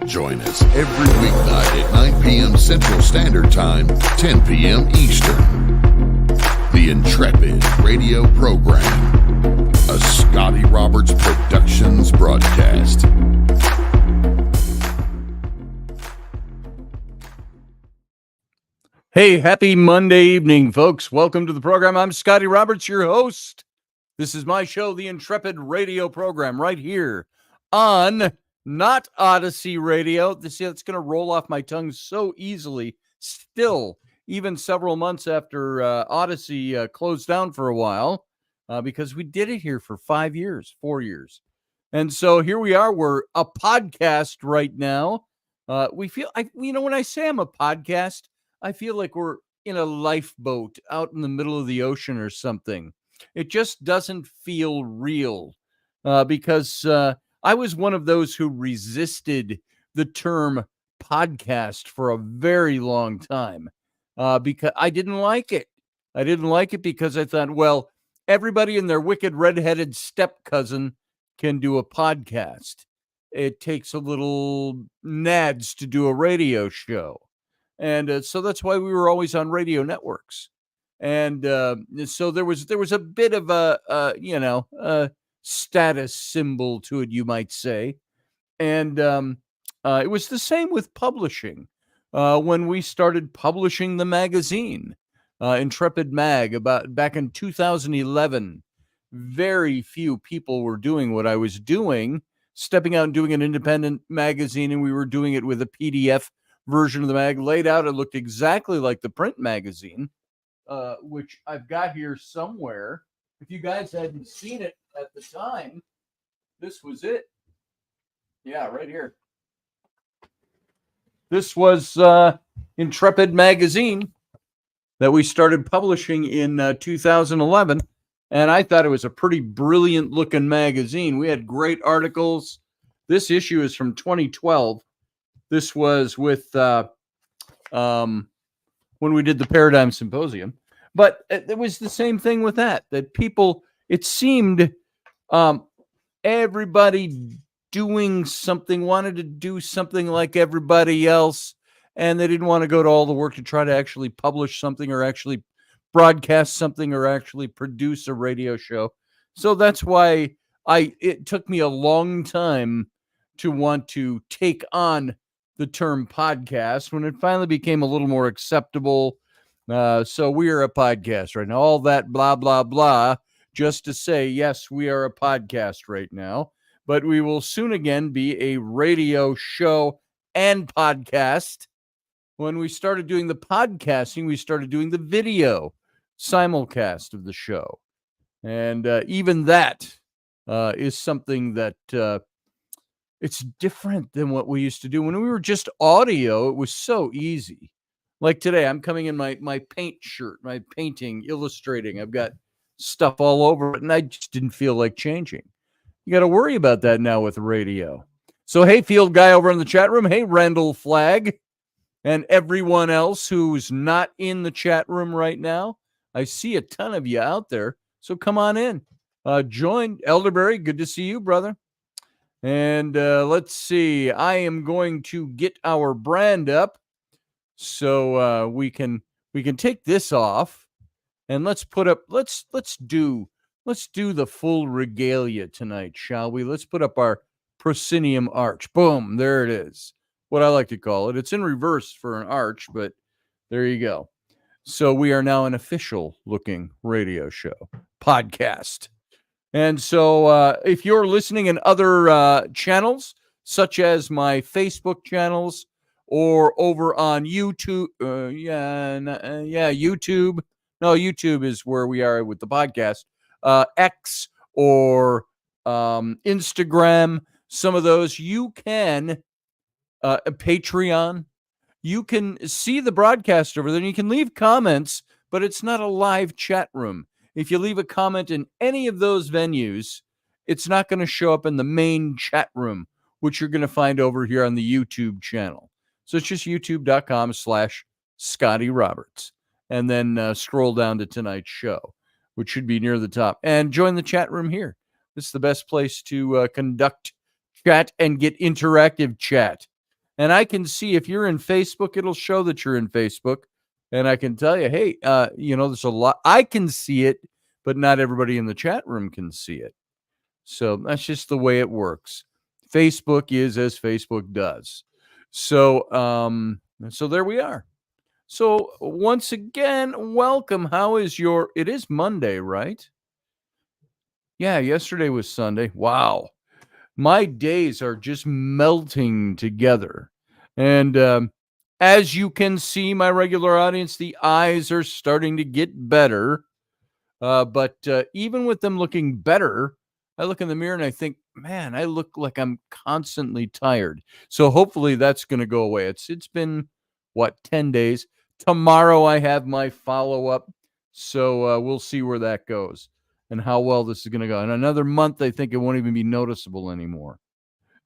Join us every weeknight at 9 p.m. Central Standard Time, 10 p.m. Eastern. The Intrepid radio program, a Scotty Roberts Productions broadcast. Hey, happy Monday evening, folks. Welcome to the program. I'm Scotty Roberts, your host. This is my show, the Intrepid radio program, right here on not Odyssey Radio. See, that's going to roll off my tongue so easily. Still, even several months after Odyssey closed down for a while, because we did it here for 4 years. And so here we are. We're a podcast right now. When I say I'm a podcast, I feel like we're in a lifeboat out in the middle of the ocean or something. It just doesn't feel real because I was one of those who resisted the term podcast for a very long time because I didn't like it. I didn't like it because I thought, well, everybody and their wicked redheaded step cousin can do a podcast. It takes a little nads to do a radio show. And so that's why we were always on radio networks. And so there was a bit of a status symbol to it, you might say. And it was the same with publishing. When we started publishing the magazine, Intrepid Mag, back in 2011, very few people were doing what I was doing, stepping out and doing an independent magazine, and we were doing it with a PDF version of the mag laid out. It looked exactly like the print magazine, which I've got here somewhere. If you guys hadn't seen it at the time, this was it. Yeah, right here. This was Intrepid magazine that we started publishing in 2011. And I thought it was a pretty brilliant looking magazine. We had great articles. This issue is from 2012. This was with when we did the Paradigm Symposium. But it was the same thing with that people, it seemed everybody doing something, wanted to do something like everybody else, and they didn't want to go to all the work to try to actually publish something or actually broadcast something or actually produce a radio show. So that's why it took me a long time to want to take on the term podcast when it finally became a little more acceptable. So we are a podcast right now. All that blah, blah, blah, just to say, yes, we are a podcast right now, but we will soon again be a radio show and podcast. When we started doing the podcasting, we started doing the video simulcast of the show. And even that is something that it's different than what we used to do. When we were just audio, it was so easy. Like today, I'm coming in my paint shirt, my painting, illustrating. I've got stuff all over it, and I just didn't feel like changing. You got to worry about that now with radio. So, hey, field guy over in the chat room. Hey, Randall Flagg. And everyone else who's not in the chat room right now. I see a ton of you out there. So come on in. Join. Elderberry, good to see you, brother. And let's see. I am going to get our brand up so we can take this off, and let's do the full regalia tonight, shall we? Let's put up our proscenium arch. Boom, there it is. What I like to call it. It's in reverse for an arch, but there you go. So we are now an official looking radio show podcast. And so if you're listening in other channels, such as my Facebook channels or over on YouTube, YouTube. No, YouTube is where we are with the podcast. X or Instagram, some of those, you can, Patreon, you can see the broadcast over there and you can leave comments, but it's not a live chat room. If you leave a comment in any of those venues, it's not going to show up in the main chat room, which you're going to find over here on the YouTube channel. So it's just youtube.com/Scotty Roberts. And then scroll down to tonight's show, which should be near the top. And join the chat room here. This is the best place to conduct chat and get interactive chat. And I can see if you're in Facebook, it'll show that you're in Facebook. And I can tell you, hey, there's a lot. I can see it, but not everybody in the chat room can see it. So that's just the way it works. Facebook is as Facebook does. So there we are. So once again, welcome. How is it is Monday, right? Yeah, yesterday was Sunday. Wow. My days are just melting together. And as you can see, my regular audience, the eyes are starting to get better. But even with them looking better, I look in the mirror and I think, man, I look like I'm constantly tired. So hopefully that's going to go away. It's been, 10 days. Tomorrow I have my follow-up. So we'll see where that goes and how well this is going to go. In another month, I think it won't even be noticeable anymore.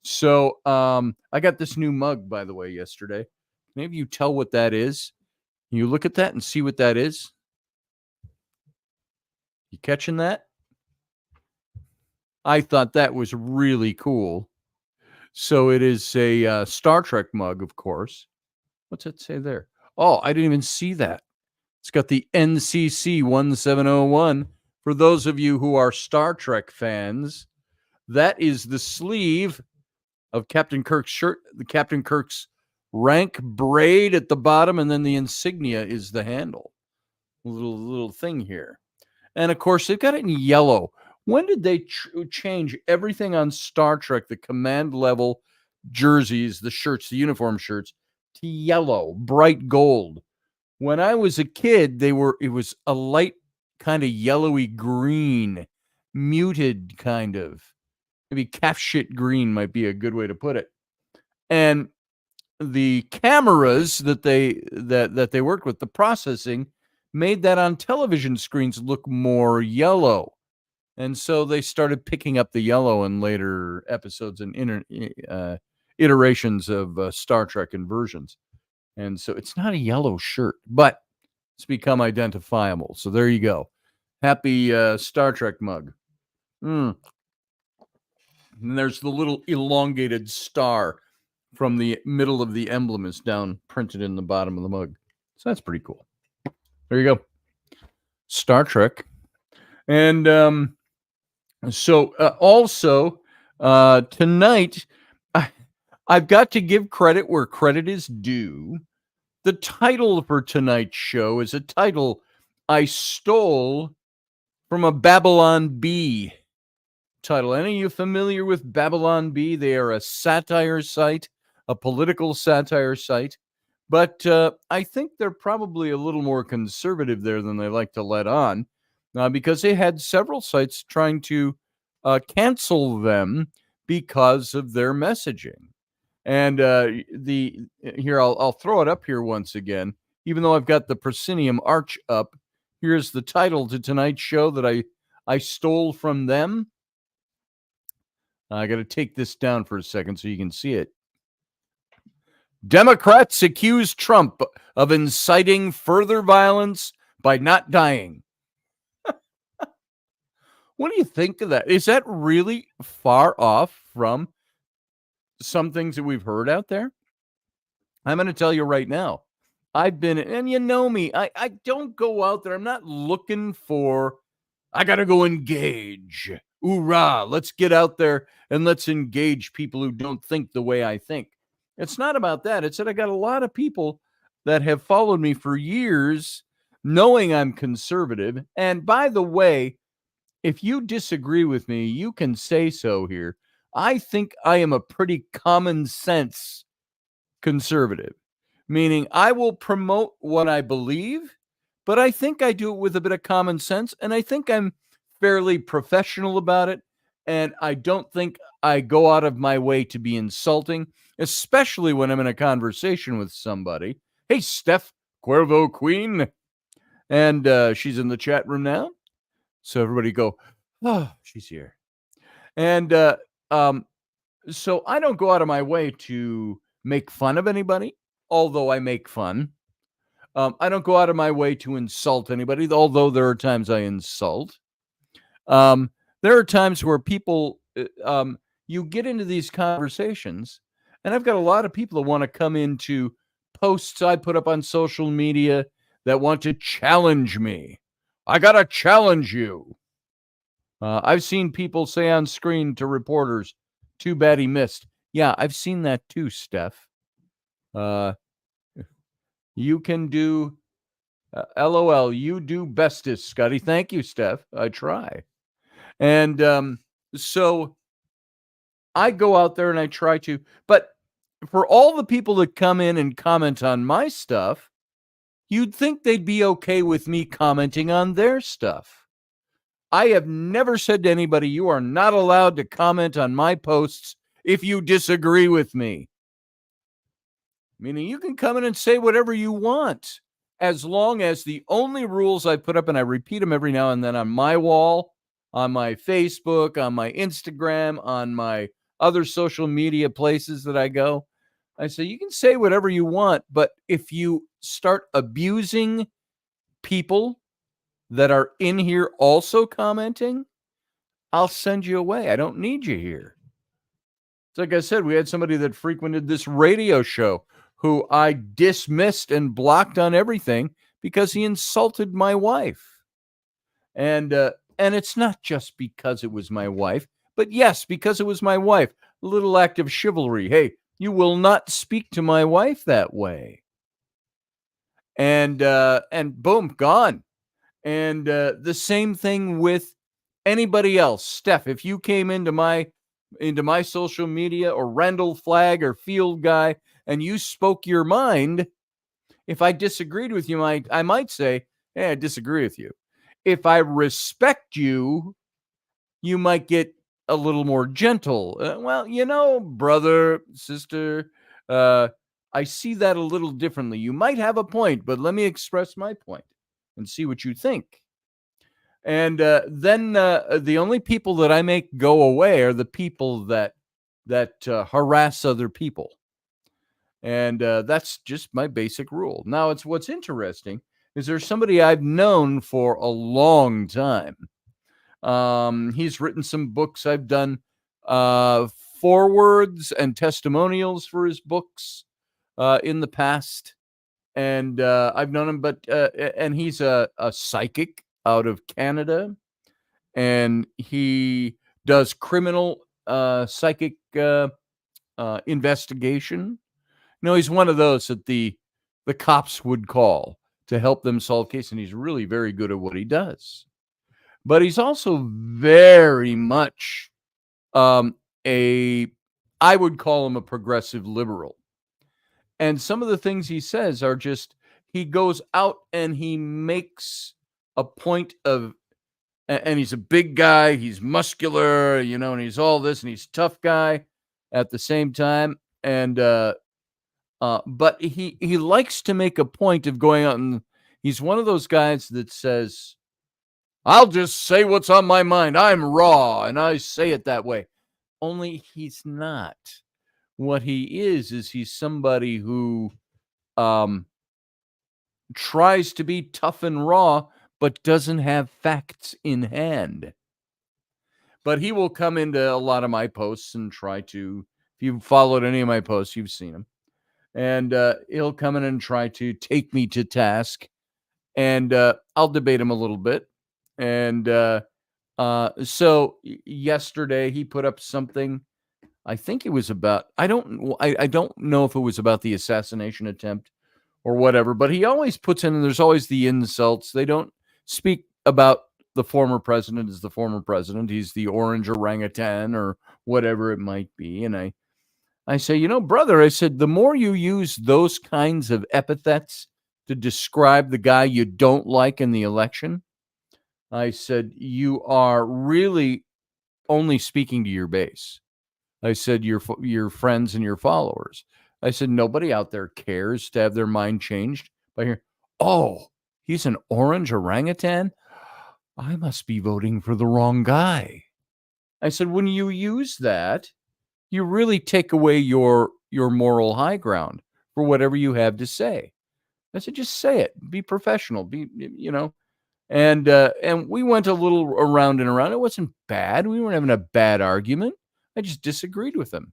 So I got this new mug, by the way, yesterday. Maybe you tell what that is. Can you look at that and see what that is? You catching that? I thought that was really cool. So it is a Star Trek mug, of course. What's it say there? Oh, I didn't even see that. It's got the NCC 1701. For those of you who are Star Trek fans, that is the sleeve of Captain Kirk's shirt, the Captain Kirk's rank braid at the bottom, and then the insignia is the handle. Little thing here. And of course, they've got it in yellow. When did they change everything on Star Trek, the command level jerseys, the shirts, the uniform shirts, to yellow, bright gold? When I was a kid, it was a light kind of yellowy green, muted kind of. Maybe calf shit green might be a good way to put it. And the cameras that they worked with, the processing, made that on television screens look more yellow. And so they started picking up the yellow in later episodes and iterations of Star Trek and versions. And so it's not a yellow shirt, but it's become identifiable. So there you go. Happy Star Trek mug. And there's the little elongated star from the middle of the emblem is down printed in the bottom of the mug. So that's pretty cool. There you go. Star Trek. And also tonight, I've got to give credit where credit is due. The title for tonight's show is a title I stole from a Babylon Bee title. Any of you familiar with Babylon Bee? They are a satire site, a political satire site. But I think they're probably a little more conservative there than they like to let on, because they had several sites trying to cancel them because of their messaging. And here I'll throw it up here once again, even though I've got the proscenium arch up. Here's the title to tonight's show that I stole from them. I got to take this down for a second so you can see it. Democrats accuse Trump of inciting further violence by not dying. What do you think of that? Is that really far off from some things that we've heard out there? I'm going to tell you right now. I've been, and you know me, I don't go out there. I'm not looking for, I got to go engage. Hoorah, let's get out there and let's engage people who don't think the way I think. It's not about that. It's that I got a lot of people that have followed me for years, knowing I'm conservative. And by the way, if you disagree with me, you can say so here. I think I am a pretty common sense conservative, meaning I will promote what I believe, but I think I do it with a bit of common sense. And I think I'm fairly professional about it. And I don't think I go out of my way to be insulting, especially when I'm in a conversation with somebody. Hey, Steph Cuervo Queen. And she's in the chat room now. So everybody go, oh, she's here. And so I don't go out of my way to make fun of anybody, although I make fun. I don't go out of my way to insult anybody, although there are times I insult. There are times where people, you get into these conversations And I've got a lot of people that want to come into posts I put up on social media that want to challenge me. I got to challenge you. I've seen people say on screen to reporters, too bad he missed. Yeah, I've seen that too, Steph. You can do, LOL, you do bestest, Scotty. Thank you, Steph. I try. And so I go out there and I try to, but for all the people that come in and comment on my stuff, you'd think they'd be okay with me commenting on their stuff. I have never said to anybody, you are not allowed to comment on my posts if you disagree with me. Meaning you can come in and say whatever you want, as long as the only rules I put up, and I repeat them every now and then on my wall, on my Facebook, on my Instagram, on my other social media places that I go, I say, you can say whatever you want, but if you start abusing people that are in here also commenting, I'll send you away. I don't need you here. It's like I said, we had somebody that frequented this radio show who I dismissed and blocked on everything because he insulted my wife. And it's not just because it was my wife, but yes, because it was my wife. A little act of chivalry. Hey, you will not speak to my wife that way. And boom, gone. And the same thing with anybody else. Steph, if you came into my social media, or Randall Flagg or Field Guy, and you spoke your mind, if I disagreed with you, I might say, hey, I disagree with you. If I respect you, you might get a little more gentle. Well, brother, sister, I see that a little differently. You might have a point, but let me express my point and see what you think. And then the only people that I make go away are the people that harass other people. And that's just my basic rule. Now, what's interesting is there's somebody I've known for a long time. He's written some books. I've done forewords and testimonials for his books in the past. And I've known him, and he's a psychic out of Canada, and he does criminal psychic investigation. He's one of those that the cops would call to help them solve cases, and he's really very good at what he does. But he's also very much I would call him a progressive liberal. And some of the things he says are just, he goes out and he makes a point of, and he's a big guy, he's muscular, and he's all this, and he's a tough guy at the same time. And, but he likes to make a point of going out, and he's one of those guys that says, I'll just say what's on my mind. I'm raw, and I say it that way. Only he's not. What he is he's somebody who tries to be tough and raw, but doesn't have facts in hand. But he will come into a lot of my posts and try to, if you've followed any of my posts, you've seen him. And he'll come in and try to take me to task. And I'll debate him a little bit. And so yesterday he put up something. I think it was about, I don't know if it was about the assassination attempt or whatever, but he always puts in, and there's always the insults. They don't speak about the former president as the former president. He's the orange orangutan or whatever it might be. And I say, brother, I said, the more you use those kinds of epithets to describe the guy you don't like in the election, I said, you are really only speaking to your base. I said, your friends and your followers. I said, nobody out there cares to have their mind changed by hearing, oh, he's an orange orangutan? I must be voting for the wrong guy. I said, when you use that, you really take away your moral high ground for whatever you have to say. I said, just say it. Be professional. And we went a little around and around. It wasn't bad. We weren't having a bad argument. I just disagreed with him.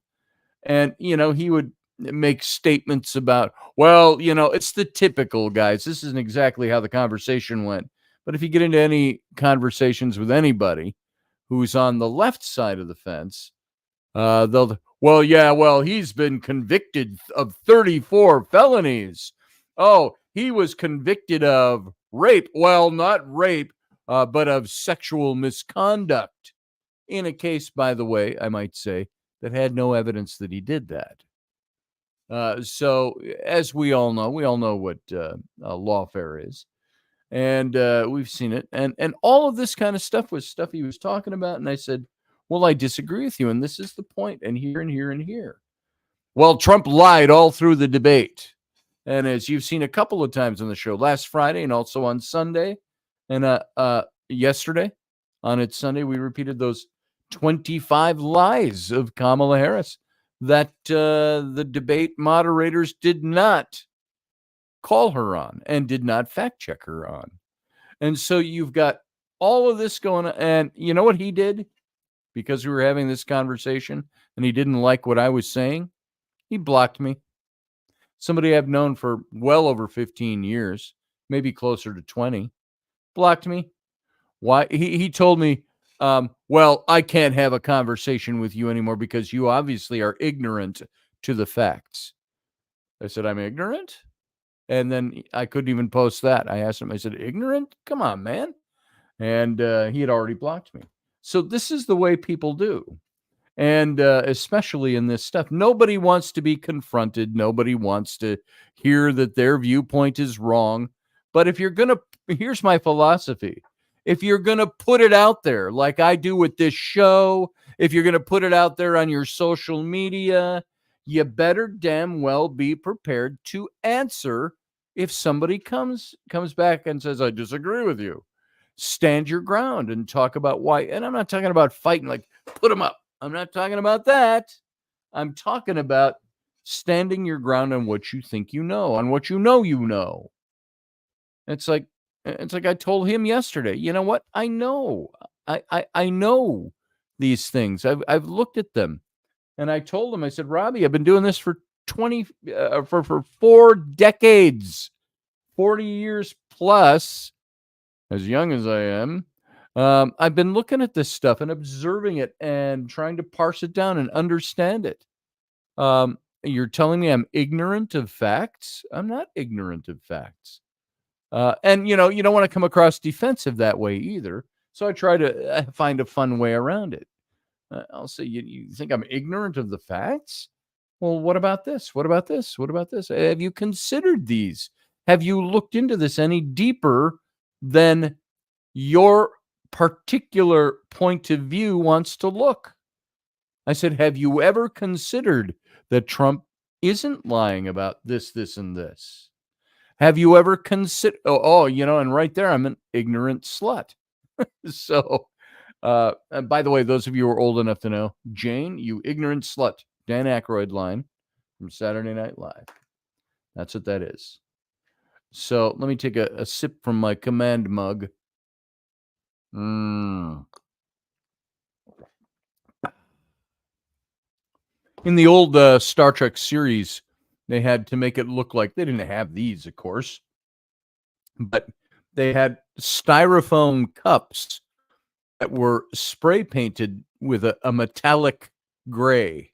And, he would make statements about, well, it's the typical guys. This isn't exactly how the conversation went. But if you get into any conversations with anybody who's on the left side of the fence, he's been convicted of 34 felonies. Oh, he was convicted of rape. Well, not rape, but of sexual misconduct. In a case, by the way, I might say, that had no evidence that he did that. So, as we all know what lawfare is, and we've seen it, and all of this kind of stuff was stuff he was talking about. And I said, well, I disagree with you, and this is the point, and here and here and here. Well, Trump lied all through the debate, and as you've seen a couple of times on the show, last Friday and also on Sunday, and yesterday on its Sunday, we repeated those 25 lies of Kamala Harris that the debate moderators did not call her on and did not fact check her on. And so you've got all of this going on. And you know what he did? Because we were having this conversation and he didn't like what I was saying, he blocked me. Somebody I've known for well over 15 years, maybe closer to 20, blocked me. Why? He told me, well, I can't have a conversation with you anymore because you obviously are ignorant to the facts. I said, I'm ignorant? And then I couldn't even post that. I asked him, I said, ignorant? Come on, man. And he had already blocked me. So this is the way people do. And especially in this stuff, nobody wants to be confronted. Nobody wants to hear that their viewpoint is wrong. But if you're going to, here's my philosophy. If you're going to put it out there like I do with this show, if you're going to put it out there on your social media, you better damn well be prepared to answer if somebody comes back and says, I disagree with you. Stand your ground and talk about why. And I'm not talking about fighting, like put them up. I'm not talking about that. I'm talking about standing your ground on what you think you know, on what you know. It's like I told him yesterday. You know what? I know. I know these things. I've looked at them, and I told him. I said, Robbie, I've been doing this for 4 decades, 40 years plus. As young as I am, I've been looking at this stuff and observing it and trying to parse it down and understand it. You're telling me I'm ignorant of facts? I'm not ignorant of facts. And, you don't want to come across defensive that way either. So I try to find a fun way around it. I'll say, you think I'm ignorant of the facts? Well, what about this? What about this? What about this? Have you considered these? Have you looked into this any deeper than your particular point of view wants to look? I said, have you ever considered that Trump isn't lying about this, this, and this? Have you ever considered, and right there, I'm an ignorant slut. So, and by the way, those of you who are old enough to know, Jane, you ignorant slut, Dan Aykroyd line from Saturday Night Live. That's what that is. So let me take a sip from my command mug. In the old Star Trek series, they had to make it look like they didn't have these, of course, but they had styrofoam cups that were spray painted with a metallic gray.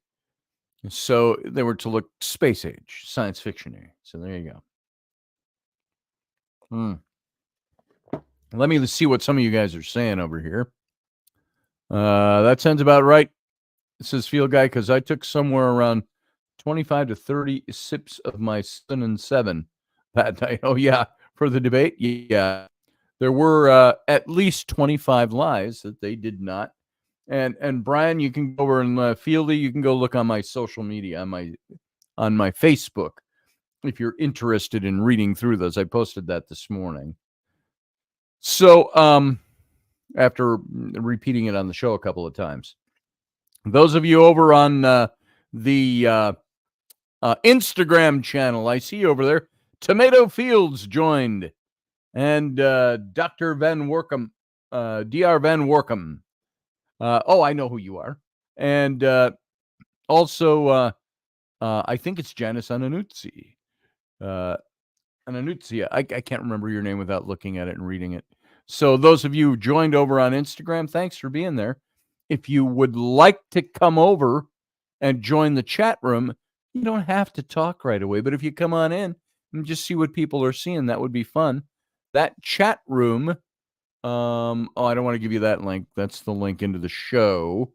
So they were to look space age, science fiction-y. So there you go. Let me see what some of you guys are saying over here. That sounds about right. This is Field Guy, because I took somewhere around 25 to 30 sips of my 7 and 7 that night. Oh, yeah. For the debate? Yeah. There were at least 25 lies that they did not. And Brian, you can go over and Fieldy, you can go look on my social media, on my Facebook, if you're interested in reading through those. I posted that this morning. So after repeating it on the show a couple of times, those of you over on the Instagram channel, I see you over there. Tomato Fields joined, and Dr. Van Workum, Dr. Van Workum. I know who you are. And Also, I think it's Janice Ananuzzi. Ananuzzi. I can't remember your name without looking at it and reading it. So those of you who joined over on Instagram, thanks for being there. If you would like to come over and join the chat room, you don't have to talk right away. But if you come on in and just see what people are seeing, that would be fun. That chat room. I don't want to give you that link. That's the link into the show.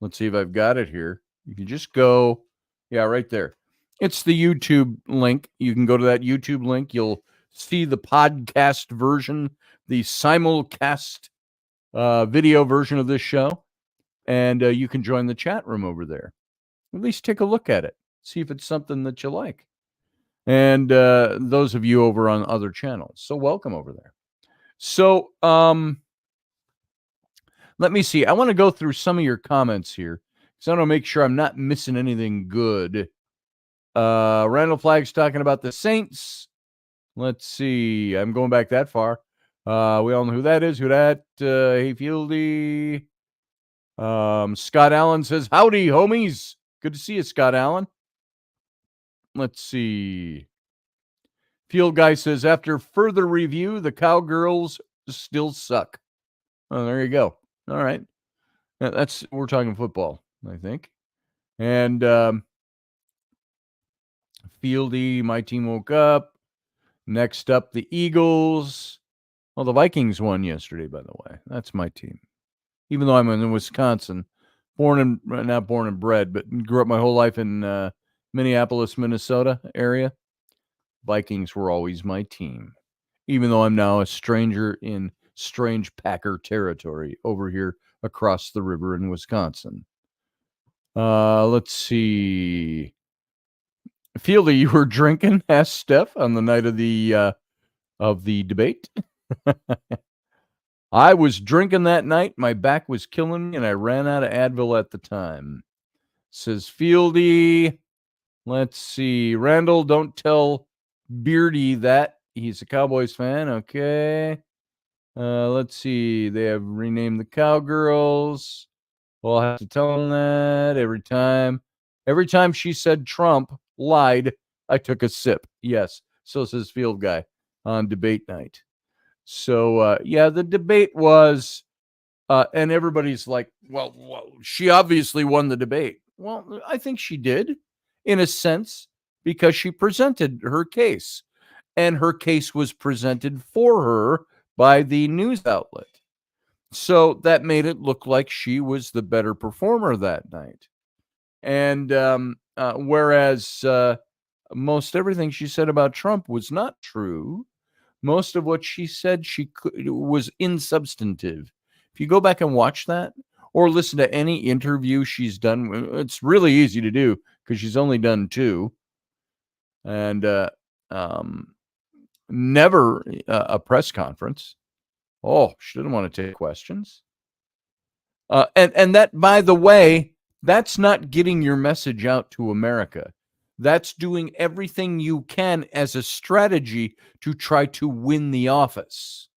Let's see if I've got it here. If you just go, yeah, right there. It's the YouTube link. You can go to that YouTube link. You'll see the podcast version, the simulcast video version of this show, and you can join the chat room over there. At least take a look at it. See if it's something that you like. And those of you over on other channels, so welcome over there. So let me see. I want to go through some of your comments here because I want to make sure I'm not missing anything good. Randall Flagg's talking about the Saints. Let's see. I'm going back that far. We all know who that is. Who that? Hey, Fieldy. Scott Allen says, howdy, homies. Good to see you, Scott Allen. Let's see. Field Guy says, after further review, the Cowgirls still suck. Oh, there you go. All right. We're talking football, I think. And Fieldy, my team woke up. Next up, the Eagles. Well, the Vikings won yesterday, by the way. That's my team. Even though I'm in Wisconsin, not born and bred, but grew up my whole life in Minneapolis, Minnesota area. Vikings were always my team, even though I'm now a stranger in strange Packer territory over here across the river in Wisconsin. Let's see. Fieldy, you were drinking? Asked Steph on the night of the debate. I was drinking that night. My back was killing me, and I ran out of Advil at the time. Says Fieldy. Let's see. Randall, don't tell Beardy that. He's a Cowboys fan. Okay. Let's see. They have renamed the Cowgirls. Well, I'll have to tell them that every time. Every time she said Trump lied, I took a sip. Yes. So says Field Guy on debate night. So, yeah, the debate was, and everybody's like, well, she obviously won the debate. Well, I think she did, in a sense, because she presented her case. And her case was presented for her by the news outlet. So that made it look like she was the better performer that night. And whereas most everything she said about Trump was not true, most of what she said was insubstantive. If you go back and watch that or listen to any interview she's done, it's really easy to do because she's only done 2. And never a press conference. Oh, she didn't want to take questions. And that, by the way, that's not getting your message out to America. That's doing everything you can as a strategy to try to win the office.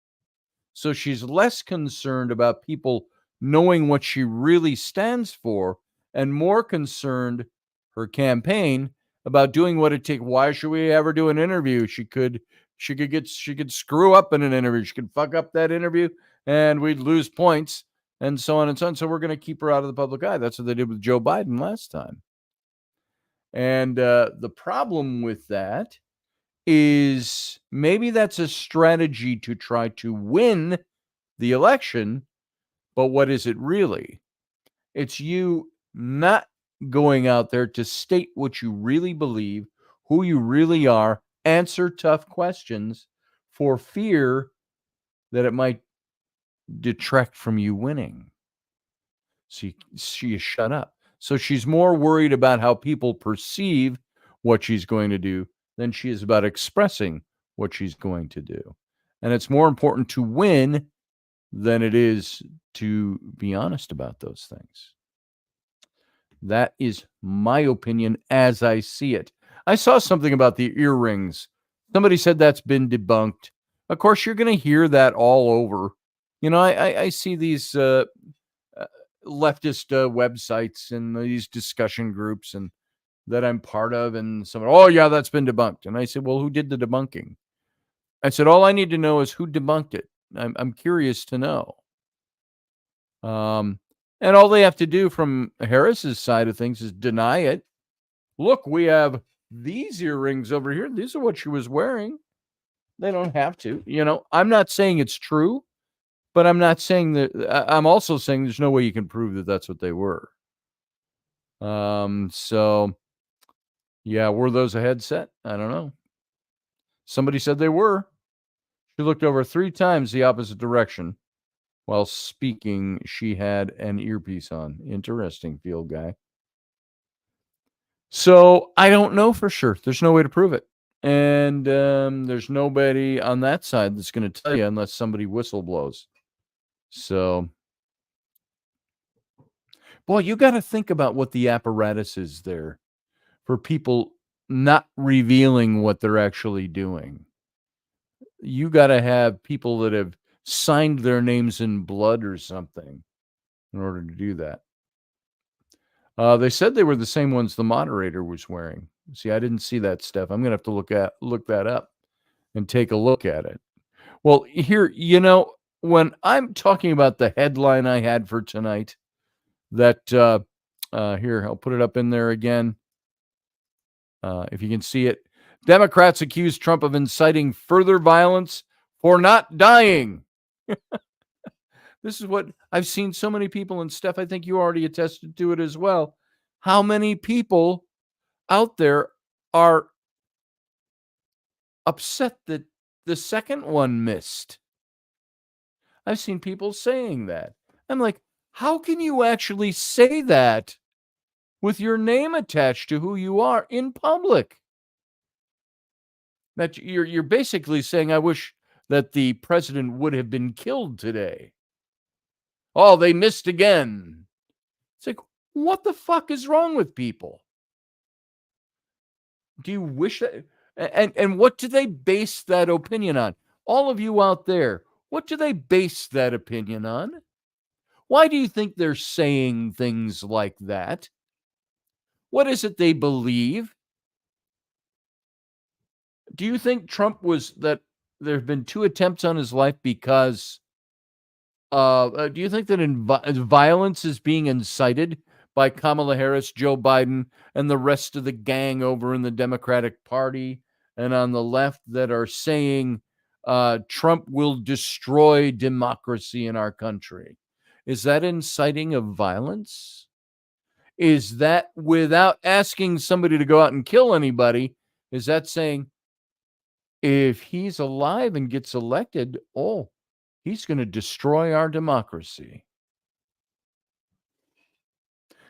So she's less concerned about people knowing what she really stands for and more concerned, her campaign, about doing what it takes. Why should we ever do an interview? She could screw up in an interview. She could fuck up that interview and we'd lose points and so on and so on. So we're going to keep her out of the public eye. That's what they did with Joe Biden last time. And the problem with that is maybe that's a strategy to try to win the election, but what is it really? It's you not going out there to state what you really believe, who you really are, answer tough questions for fear that it might detract from you winning. So you shut up. So she's more worried about how people perceive what she's going to do than she is about expressing what she's going to do. And it's more important to win than it is to be honest about those things. That is my opinion as I see it. I saw something about the earrings. Somebody said that's been debunked. Of course, you're going to hear that all over. You know, I see these leftist websites and these discussion groups and that I'm part of, and someone, oh yeah, that's been debunked. And I said, well, who did the debunking? I said, all I need to know is who debunked it. I'm curious to know. And all they have to do from Harris's side of things is deny it. Look, we have these earrings over here. These are what she was wearing. They don't have to. I'm not saying it's true, but I'm not saying that. I'm also saying there's no way you can prove that that's what they were. So, yeah, were those a headset? I don't know. Somebody said they were. She looked over 3 times the opposite direction. While speaking, she had an earpiece on. Interesting, field guy. So I don't know for sure. There's no way to prove it. And there's nobody on that side that's going to tell you unless somebody whistle blows. So, boy, you got to think about what the apparatus is there for people not revealing what they're actually doing. You got to have people that have signed their names in blood or something in order to do that. They said they were the same ones the moderator was wearing. See, I didn't see that stuff. I'm going to have to look that up and take a look at it. Well, here, when I'm talking about the headline I had for tonight, that here, I'll put it up in there again. If you can see it. Democrats accuse Trump of inciting further violence for not dying. This is what I've seen so many people, and Steph, I think you already attested to it as well. How many people out there are upset that the second one missed? I've seen people saying that. I'm like, how can you actually say that with your name attached to who you are in public? That you're basically saying, I wish that the president would have been killed today. Oh, they missed again. It's like, what the fuck is wrong with people? Do you wish that? And what do they base that opinion on? All of you out there, what do they base that opinion on? Why do you think they're saying things like that? What is it they believe? Do you think Trump was that there have been 2 attempts on his life because do you think that violence is being incited by Kamala Harris, Joe Biden, and the rest of the gang over in the Democratic Party and on the left that are saying Trump will destroy democracy in our country? Is that inciting of violence? Is that, without asking somebody to go out and kill anybody, is that saying if he's alive and gets elected, he's going to destroy our democracy?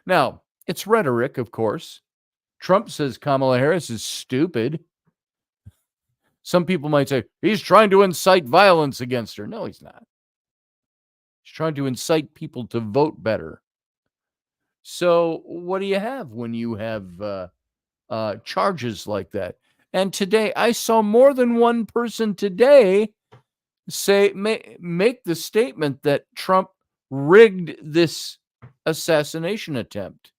Now, it's rhetoric, of course. Trump says Kamala Harris is stupid. Some people might say, he's trying to incite violence against her. No, he's not. He's trying to incite people to vote better. So what do you have when you have charges like that? And today, I saw more than one person today make the statement that Trump rigged this assassination attempt.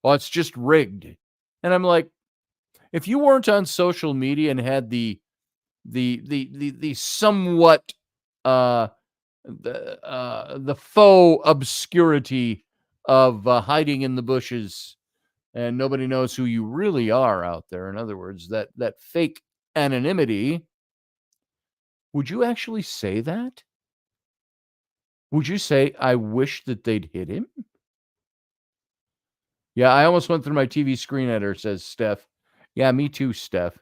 Well, it's just rigged. And I'm like, if you weren't on social media and had the somewhat the faux obscurity of hiding in the bushes and nobody knows who you really are out there, in other words, that fake anonymity, would you actually say that? Would you say, I wish that they'd hit him? Yeah, I almost went through my TV screen editor, says Steph. Yeah, me too, Steph.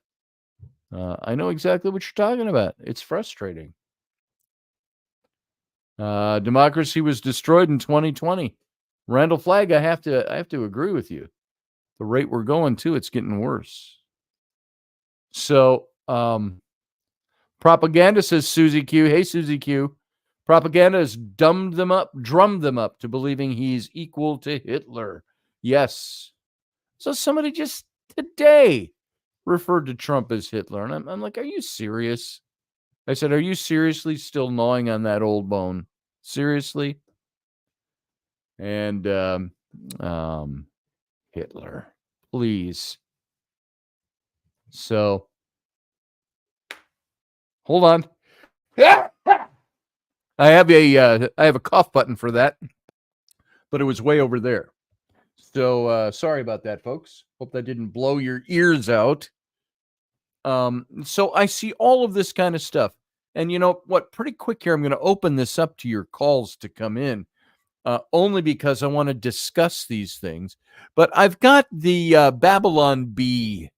I know exactly what you're talking about. It's frustrating. Democracy was destroyed in 2020. Randall Flagg, I have to agree with you. The rate we're going to, it's getting worse. So, propaganda, says Susie Q. Hey, Susie Q. Propaganda has drummed them up to believing he's equal to Hitler. Yes. So somebody just today referred to Trump as Hitler. And I'm like, are you serious? I said, are you seriously still gnawing on that old bone? Seriously? And Hitler, please. So hold on. I have a cough button for that, but it was way over there. So sorry about that, folks. Hope that didn't blow your ears out. So I see all of this kind of stuff. And you know what? Pretty quick here, I'm going to open this up to your calls to come in, only because I want to discuss these things. But I've got the Babylon Bee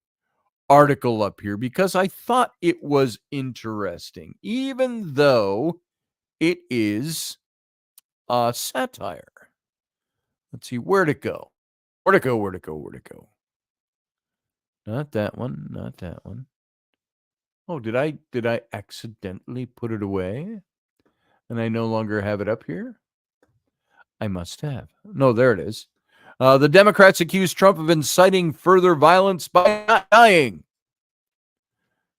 article up here because I thought it was interesting, even though it is satire. Let's see, where'd it go? Where'd it go? Not that one, not that one. Oh, did I accidentally put it away? And I no longer have it up here? I must have. No, there it is. The Democrats accuse Trump of inciting further violence by not dying.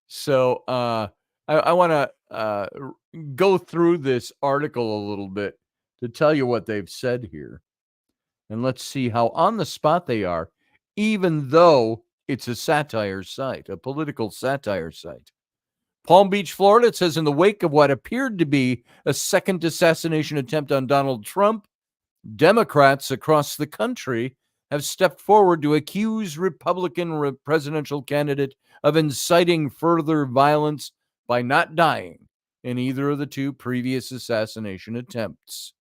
So I want to go through this article a little bit to tell you what they've said here. And let's see how on the spot they are, even though it's a satire site, a political satire site. Palm Beach, Florida, it says, in the wake of what appeared to be a second assassination attempt on Donald Trump, Democrats across the country have stepped forward to accuse Republican presidential candidate of inciting further violence by not dying in either of the two previous assassination attempts.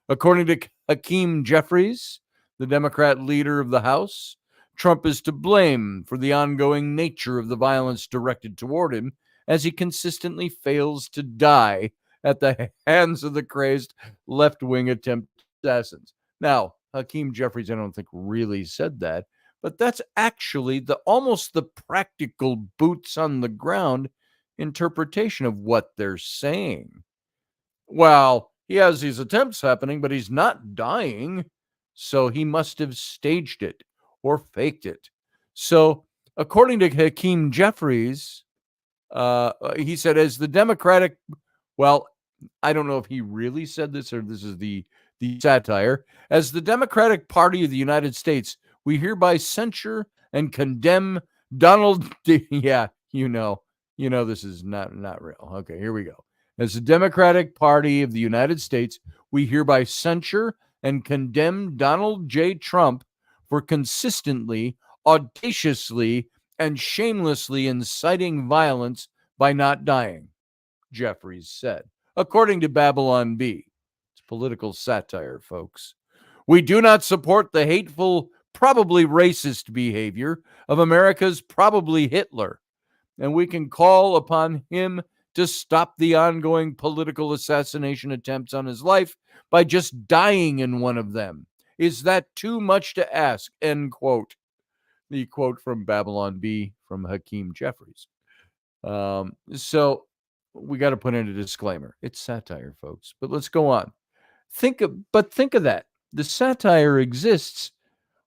According to Hakeem Jeffries, the Democrat leader of the House, Trump is to blame for the ongoing nature of the violence directed toward him, as he consistently fails to die at the hands of the crazed left-wing attempt assassins. Now, Hakeem Jeffries, I don't think really said that, but that's actually almost the practical boots on the ground interpretation of what they're saying. Well, he has these attempts happening, but he's not dying, so he must have staged it or faked it. So, according to Hakeem Jeffries, he said, as the Democratic, well, I don't know if he really said this or this is the satire. As the Democratic Party of the United States, we hereby censure and condemn Donald. Yeah, you know, this is not real. Okay, here we go. As the Democratic Party of the United States, we hereby censure and condemn Donald J. Trump for consistently, audaciously, and shamelessly inciting violence by not dying, Jeffries said, according to Babylon Bee. It's political satire, folks. We do not support the hateful, probably racist behavior of America's probably Hitler, and we can call upon him to stop the ongoing political assassination attempts on his life by just dying in one of them. Is that too much to ask? End quote. The quote from Babylon Bee from Hakeem Jeffries. So we got to put in a disclaimer. It's satire, folks. But let's go on. Think of that. The satire exists.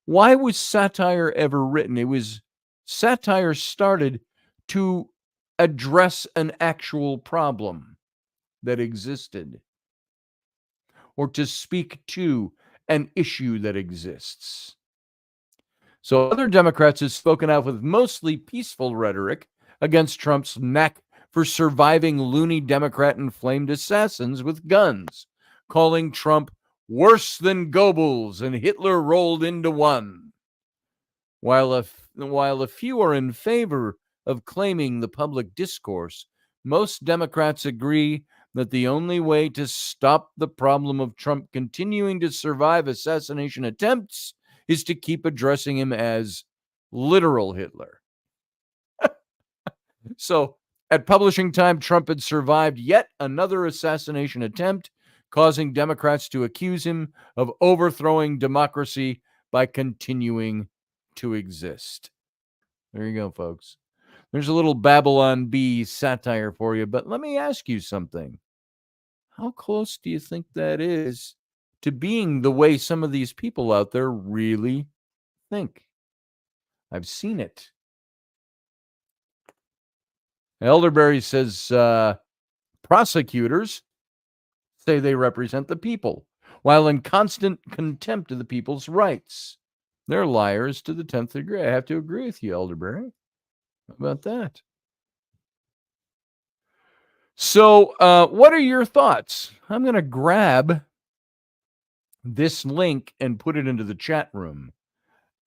Why was satire ever written? Satire started to address an actual problem that existed, or to speak to an issue that exists. So other Democrats have spoken out with mostly peaceful rhetoric against Trump's knack for surviving loony Democrat-inflamed assassins with guns, calling Trump worse than Goebbels and Hitler rolled into one. While a few are in favor of claiming the public discourse, most Democrats agree that the only way to stop the problem of Trump continuing to survive assassination attempts is to keep addressing him as literal Hitler. So, at publishing time, Trump had survived yet another assassination attempt, causing Democrats to accuse him of overthrowing democracy by continuing to exist. There you go, folks. There's a little Babylon Bee satire for you, but let me ask you something. How close do you think that is to being the way some of these people out there really think? I've seen it. Elderberry says prosecutors say they represent the people, while in constant contempt of the people's rights. They're liars to the 10th degree. I have to agree with you, Elderberry. How about that? So, what are your thoughts? I'm going to grab this link and put it into the chat room.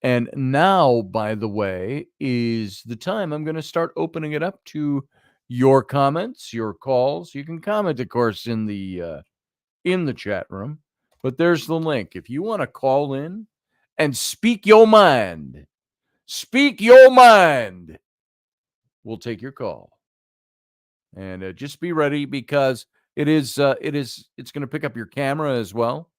And now, by the way, is the time I'm going to start opening it up to your comments, your calls. You can comment, of course, in the chat room, but there's the link. If you want to call in and speak your mind, we'll take your call. And just be ready, because it's going to pick up your camera as well.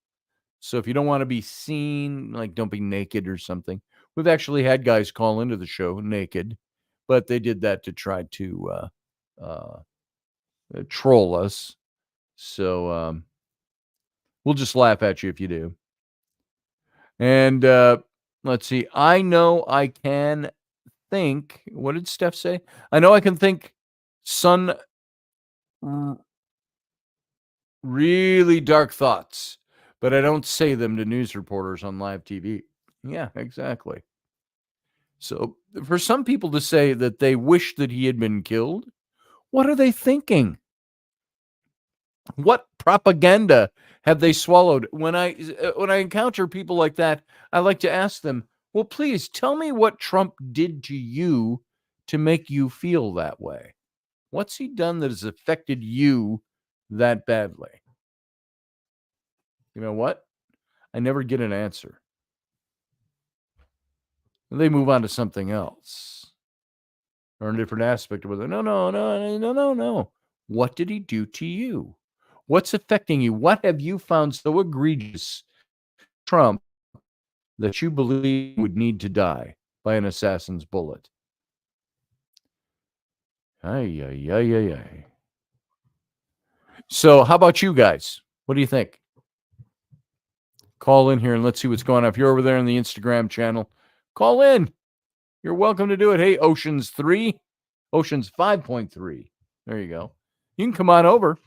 So if you don't want to be seen, like, don't be naked or something. We've actually had guys call into the show naked, but they did that to try to troll us. So we'll just laugh at you if you do. And let's see. I know I can think. What did Steph say? I know I can think really dark thoughts, but I don't say them to news reporters on live TV. Yeah, exactly. So for some people to say that they wish that he had been killed, what are they thinking? What propaganda have they swallowed? When I encounter people like that, I like to ask them, well, please tell me what Trump did to you to make you feel that way. What's he done that has affected you that badly? You know what? I never get an answer. They move on to something else or a different aspect of it. No. What did he do to you? What's affecting you? What have you found so egregious, Trump, that you believe would need to die by an assassin's bullet? Ay. So how about you guys? What do you think? Call in here and let's see what's going on. If you're over there on the Instagram channel, call in. You're welcome to do it. Hey, Oceans 5.3. There you go. You can come on over.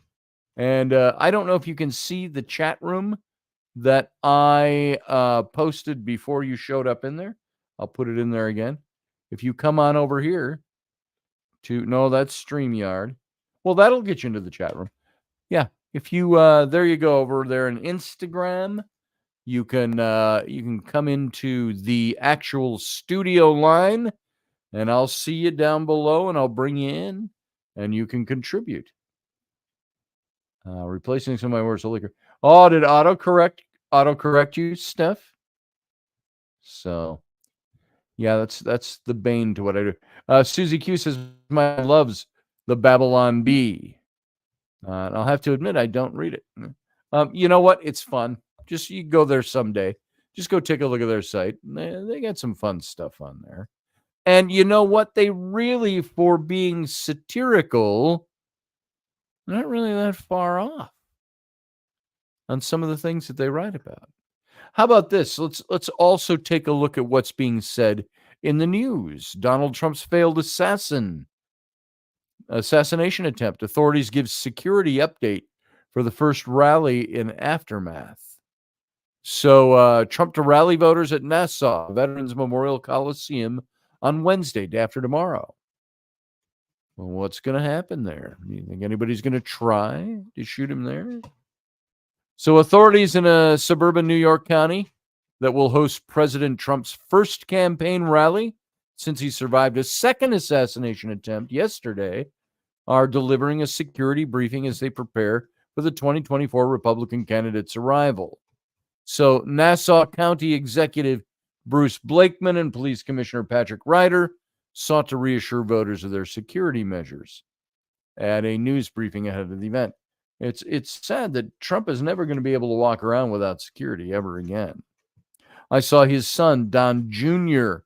And I don't know if you can see the chat room that I posted before you showed up in there. I'll put it in there again. If you come on over here no, that's StreamYard. Well, that'll get you into the chat room. Yeah. If you, there you go, over there on Instagram, you can come into the actual studio line, and I'll see you down below, and I'll bring you in, and you can contribute. Replacing some of my words. Oh, did autocorrect you, Steph? So, yeah, that's the bane to what I do. Susie Q says, my loves the Babylon Bee. I'll have to admit, I don't read it. You know what? It's fun. Just you go there someday. Just go take a look at their site. They got some fun stuff on there. And you know what? They really, for being satirical, not really that far off on some of the things that they write about. How about this? Let's also take a look at what's being said in the news. Donald Trump's failed assassination attempt. Authorities give security update for the first rally in aftermath. So Trump to rally voters at Nassau Veterans Memorial Coliseum on Wednesday, day after tomorrow. Well, what's going to happen there? Do you think anybody's going to try to shoot him there? So authorities in a suburban New York county that will host President Trump's first campaign rally since he survived a second assassination attempt yesterday are delivering a security briefing as they prepare for the 2024 Republican candidate's arrival. So Nassau County Executive Bruce Blakeman and Police Commissioner Patrick Ryder sought to reassure voters of their security measures at a news briefing ahead of the event. It's sad that Trump is never going to be able to walk around without security ever again. I saw his son, Don Jr.,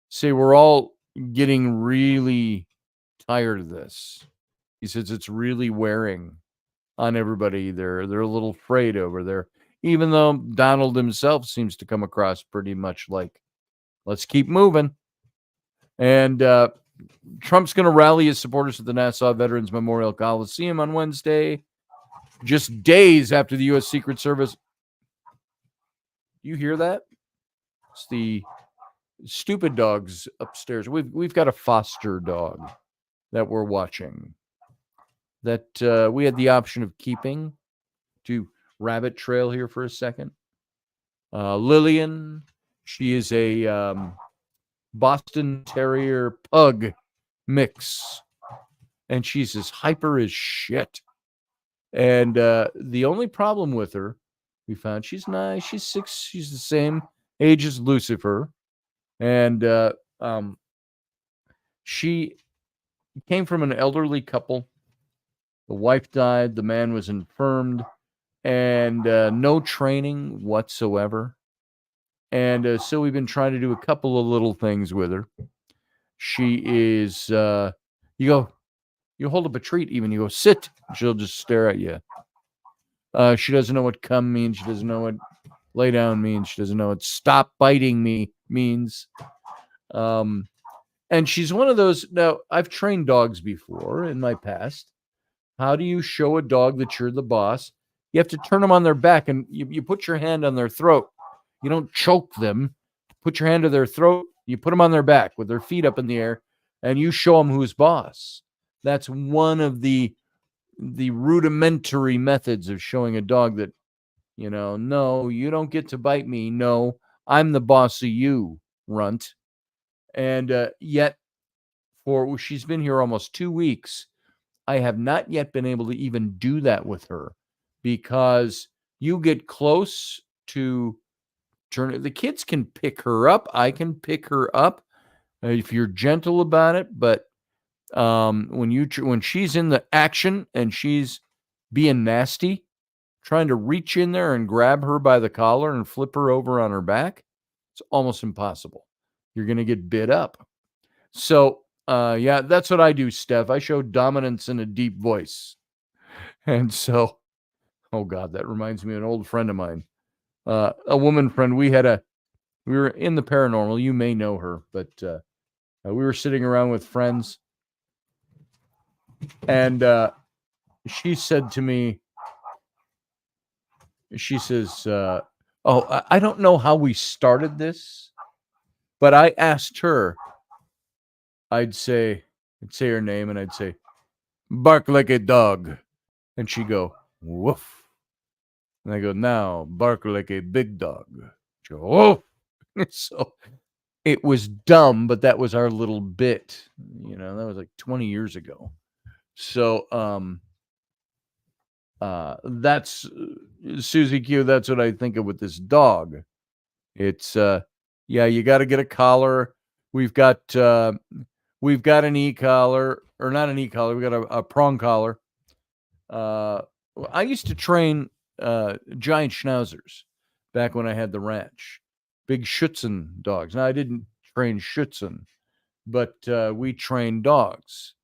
say we're all getting really tired of this. He says it's really wearing on everybody. They're a little afraid over there, even though Donald himself seems to come across pretty much like, let's keep moving. And Trump's going to rally his supporters at the Nassau Veterans Memorial Coliseum on Wednesday, just days after the U.S. Secret Service you hear that? It's the stupid dogs upstairs. We've got a foster dog that we're watching that we had the option of keeping. To rabbit trail here for a second. Lillian, she is a Boston Terrier Pug mix, and she's as hyper as shit. And the only problem with her, we found she's nice. She's 6. She's the same age as Lucifer, and she came from an elderly couple. The wife died. The man was infirmed, and no training whatsoever. And so we've been trying to do a couple of little things with her. She is, you hold up a treat even, you go, sit, she'll just stare at you. She doesn't know what come means. She doesn't know what lay down means. She doesn't know what stop biting me means. And she's one of those, now, I've trained dogs before in my past. How do you show a dog that you're the boss? You have to turn them on their back, and you put your hand on their throat. You don't choke them. Put your hand to their throat. You put them on their back with their feet up in the air, and you show them who's boss. That's one of the rudimentary methods of showing a dog that, no, you don't get to bite me. No, I'm the boss of you, runt. And yet, she's been here almost 2 weeks. I have not yet been able to even do that with her, because you get close to the kids can pick her up. I can pick her up if you're gentle about it. But when she's in the action and she's being nasty, trying to reach in there and grab her by the collar and flip her over on her back, it's almost impossible. You're going to get bit up. So, yeah, that's what I do, Steph. I show dominance in a deep voice. And so, oh God, that reminds me of an old friend of mine. A woman friend. We were in the paranormal. You may know her, but we were sitting around with friends, and she said to me, she says, I don't know how we started this, but I asked her, I'd say her name, and I'd say, bark like a dog. And she'd go, woof. And I go, now bark like a big dog. She go, woof. So it was dumb, but that was our little bit. That was like 20 years ago. So that's Susie Q. That's what I think of with this dog. It's you got to get a collar. We've got an e-collar, or not an e-collar. We got a prong collar. I used to train giant schnauzers back when I had the ranch, big Schutzen dogs. Now I didn't train Schutzen, but we trained dogs,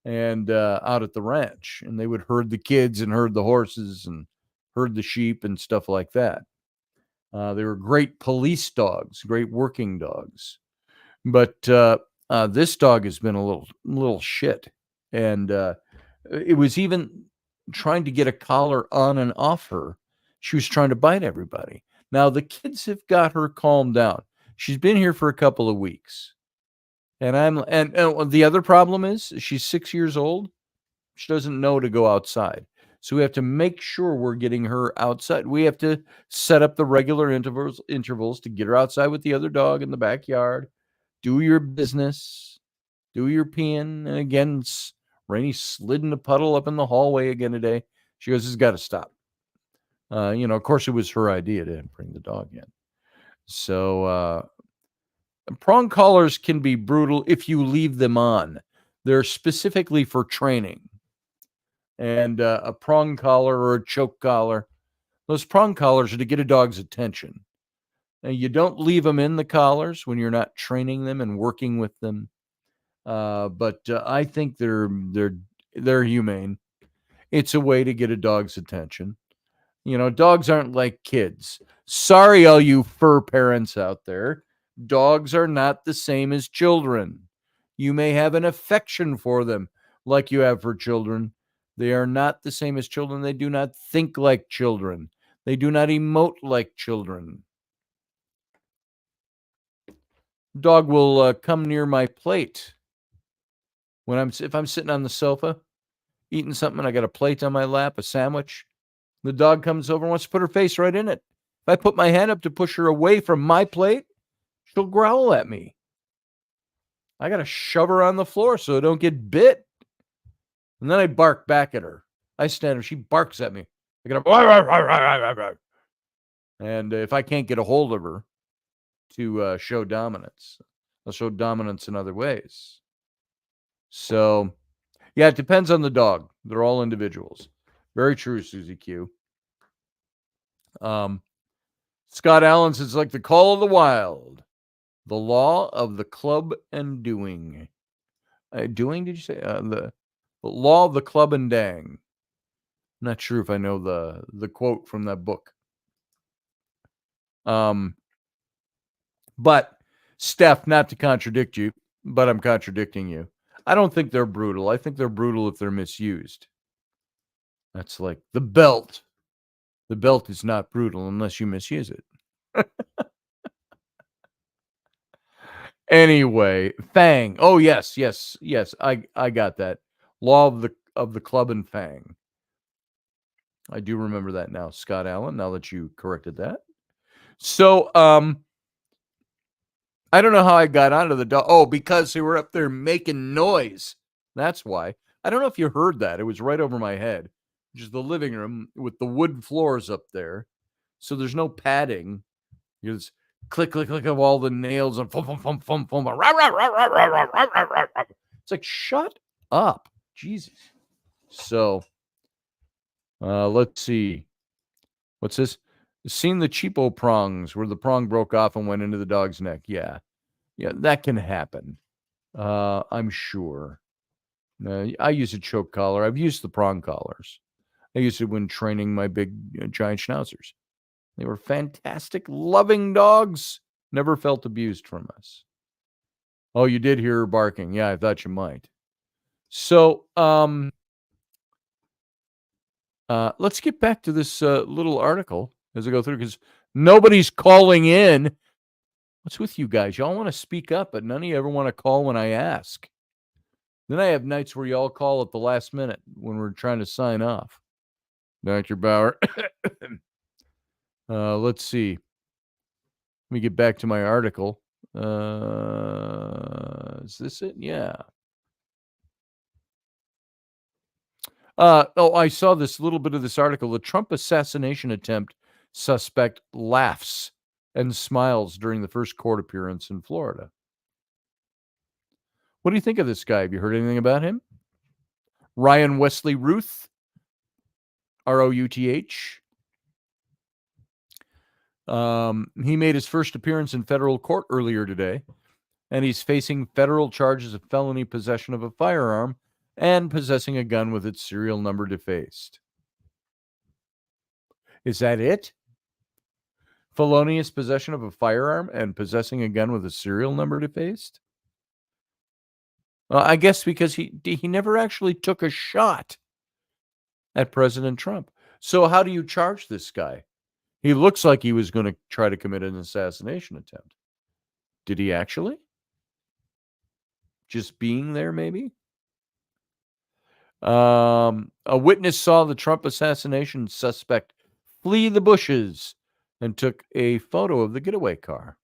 and out at the ranch, and they would herd the kids and herd the horses and herd the sheep and stuff like that. They were great police dogs, great working dogs. But this dog has been a little shit, and it was even trying to get a collar on and off her. She was trying to bite everybody. Now the kids have got her calmed down. She's been here for a couple of weeks, and the other problem is she's 6 years old. She doesn't know to go outside. So we have to make sure we're getting her outside. We have to set up the regular intervals to get her outside with the other dog in the backyard. Do your business. Do your peeing. And again, Rainey slid in a puddle up in the hallway again today. She goes, "This has got to stop." Of course, it was her idea to bring the dog in. So prong collars can be brutal if you leave them on. They're specifically for training. And a prong collar or a choke collar, those prong collars are to get a dog's attention. And you don't leave them in the collars when you're not training them and working with them. But I think they're humane. It's a way to get a dog's attention. Dogs aren't like kids. Sorry, all you fur parents out there. Dogs are not the same as children. You may have an affection for them like you have for children. They are not the same as children. They do not think like children. They do not emote like children. Dog will come near my plate if I'm sitting on the sofa eating something and I got a plate on my lap, a sandwich. The dog comes over and wants to put her face right in it. If I put my hand up to push her away from my plate, she'll growl at me. I got to shove her on the floor so I don't get bit. And then I bark back at her. I stand up. She barks at me. I get up. And if I can't get a hold of her to show dominance, I'll show dominance in other ways. So, yeah, it depends on the dog. They're all individuals. Very true, Susie Q. Scott Allen says, like the call of the wild, the law of the club and doing. Doing, did you say? The law of the club and dang. I'm not sure if I know the quote from that book. But Steph, not to contradict you, but I'm contradicting you. I don't think they're brutal. I think they're brutal if they're misused. That's like the belt. The belt is not brutal unless you misuse it. Anyway, Fang. Oh, yes. I got that. Law of the club and Fang. I do remember that now, Scott Allen, now that you corrected that. So, I don't know how I got onto the dog. Oh, because they were up there making noise. That's why. I don't know if you heard that. It was right over my head, which is the living room with the wood floors up there. So there's no padding. It's click, click, click of all the nails and fum, fum, fum, fum, fum. It's like, shut up. Jesus. So, let's see. What's this? Seen the cheapo prongs where the prong broke off and went into the dog's neck. Yeah, that can happen. I'm sure. I use a choke collar. I've used the prong collars. I used it when training my big giant schnauzers. They were fantastic, loving dogs. Never felt abused from us. Oh, you did hear her barking. Yeah, I thought you might. So, let's get back to this little article as I go through, because nobody's calling in. What's with you guys? Y'all want to speak up, but none of you ever want to call when I ask. Then I have nights where y'all call at the last minute when we're trying to sign off. Dr. Bauer. Let's see. Let me get back to my article. Is this it? Yeah. I saw this little bit of this article. The Trump assassination attempt suspect laughs and smiles during the first court appearance in Florida. What do you think of this guy? Have you heard anything about him? Ryan Wesley Ruth, Routh. He made his first appearance in federal court earlier today, and he's facing federal charges of felony possession of a firearm and possessing a gun with its serial number defaced. Is that it? Felonious possession of a firearm and possessing a gun with a serial number defaced? I guess because he never actually took a shot at President Trump. So how do you charge this guy? He looks like he was going to try to commit an assassination attempt. Did he actually? Just being there, maybe? A witness saw the Trump assassination suspect flee the bushes and took a photo of the getaway car.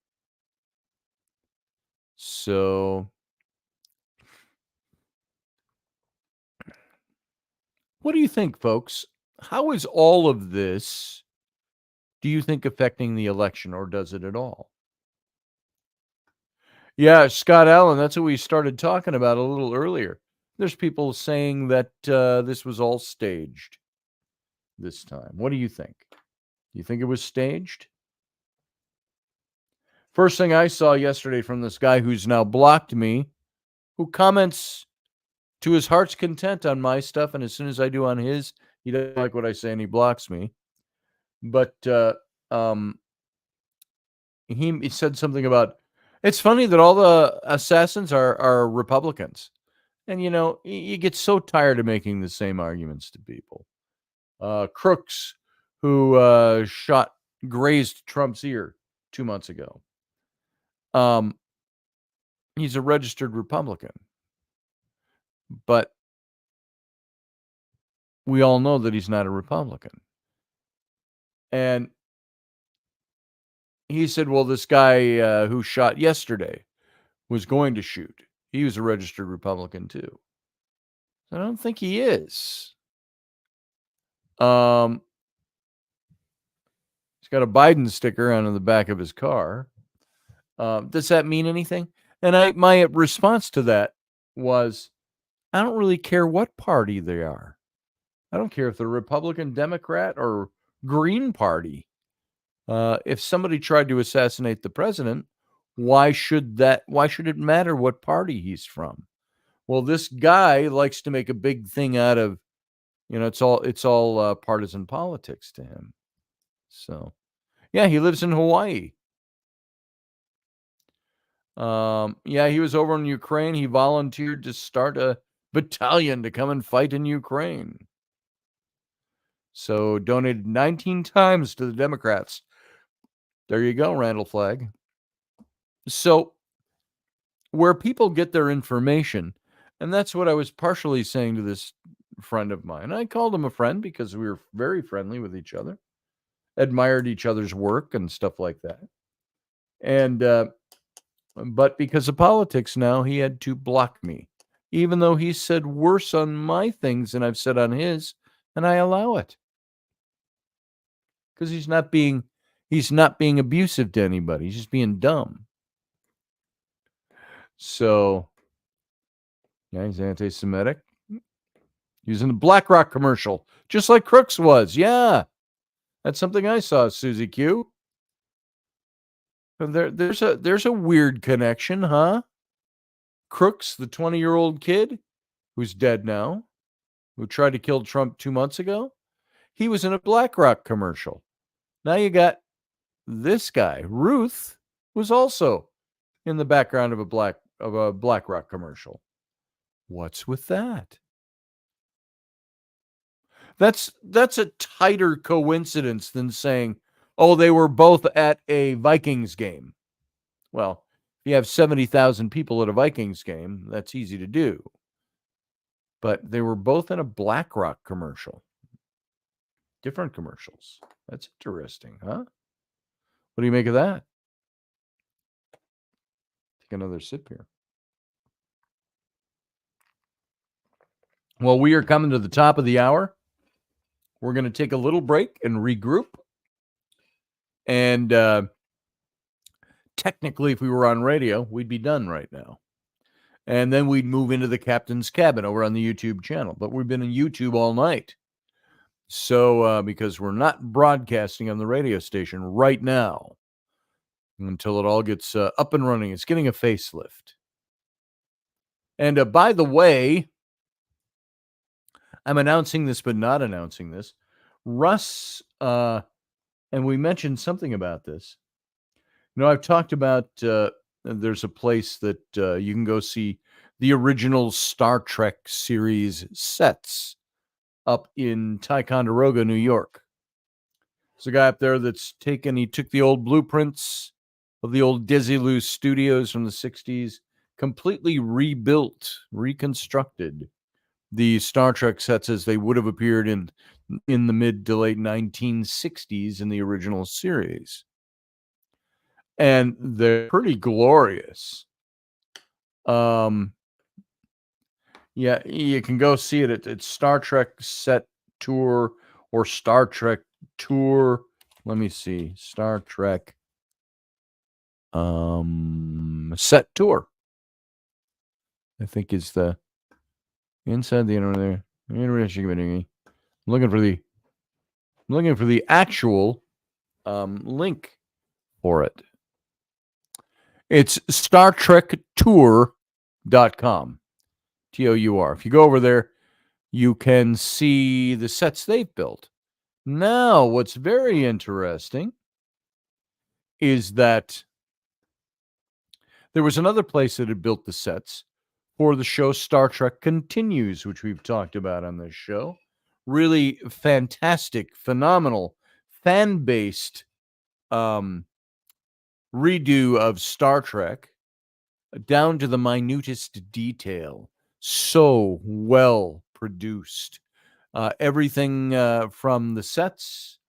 So, what do you think, folks? How is all of this, do you think, affecting the election, or does it at all? Yeah, Scott Allen, that's what we started talking about a little earlier. There's people saying that this was all staged this time. What do you think? Do you think it was staged? First thing I saw yesterday from this guy who's now blocked me, who comments to his heart's content on my stuff, and as soon as I do on his, he doesn't like what I say and he blocks me. But he said something about, it's funny that all the assassins are Republicans. And, you get so tired of making the same arguments to people. Crooks, who grazed Trump's ear 2 months ago. He's a registered Republican. But we all know that he's not a Republican. And he said, well, this guy who shot yesterday was going to shoot. He was a registered Republican too. I don't think he is. He's got a Biden sticker on the back of his car. Does that mean anything? And my response to that was, I don't really care what party they are. I don't care if they're Republican, Democrat, or Green Party. If somebody tried to assassinate the president, why should it matter what party he's from? Well, this guy likes to make a big thing out of, it's all partisan politics to him. So, yeah, he lives in Hawaii. Yeah, he was over in Ukraine. He volunteered to start a battalion to come and fight in Ukraine. So donated 19 times to the Democrats. There you go, Randall Flagg. So where people get their information, and that's what I was partially saying to this friend of mine. I called him a friend because we were very friendly with each other, admired each other's work and stuff like that. And but because of politics now, he had to block me, even though he said worse on my things than I've said on his, and I allow it. Because he's not being abusive to anybody. He's just being dumb. So, yeah, he's anti-Semitic. He was in the BlackRock commercial, just like Crooks was. Yeah, that's something I saw, Susie Q. There's a weird connection, huh? Crooks, the 20-year-old kid who's dead now, who tried to kill Trump 2 months ago, he was in a BlackRock commercial. Now you got this guy, Ruth, was also in the background of a BlackRock commercial. What's with that? That's a tighter coincidence than saying, oh, they were both at a Vikings game. Well, if you have 70,000 people at a Vikings game, that's easy to do. But they were both in a BlackRock commercial. Different commercials. That's interesting, huh? What do you make of that? Take another sip here. Well, we are coming to the top of the hour. We're going to take a little break and regroup. And technically, if we were on radio, we'd be done right now. And then we'd move into the captain's cabin over on the YouTube channel. But we've been on YouTube all night. So, because we're not broadcasting on the radio station right now until it all gets up and running. It's getting a facelift. And by the way, I'm announcing this, but not announcing this. Russ, and we mentioned something about this. I've talked about there's a place that you can go see the original Star Trek series sets up in Ticonderoga, New York. There's a guy up there he took the old blueprints of the old Desilu studios from the 60s, completely rebuilt, reconstructed the Star Trek sets as they would have appeared in the mid to late 1960s in the original series. And they're pretty glorious. Yeah, you can go see it at Star Trek Set Tour or Star Trek Tour. Let me see. Star Trek Set Tour, I think is the inside the internet there. I'm looking for the actual link for it. It's StarTrekTour.com. TOUR. If you go over there, you can see the sets they've built. Now, what's very interesting is that there was another place that had built the sets for the show Star Trek Continues, which we've talked about on this show. Really fantastic, phenomenal, fan-based redo of Star Trek. down to the minutest detail. So well produced. Everything from the sets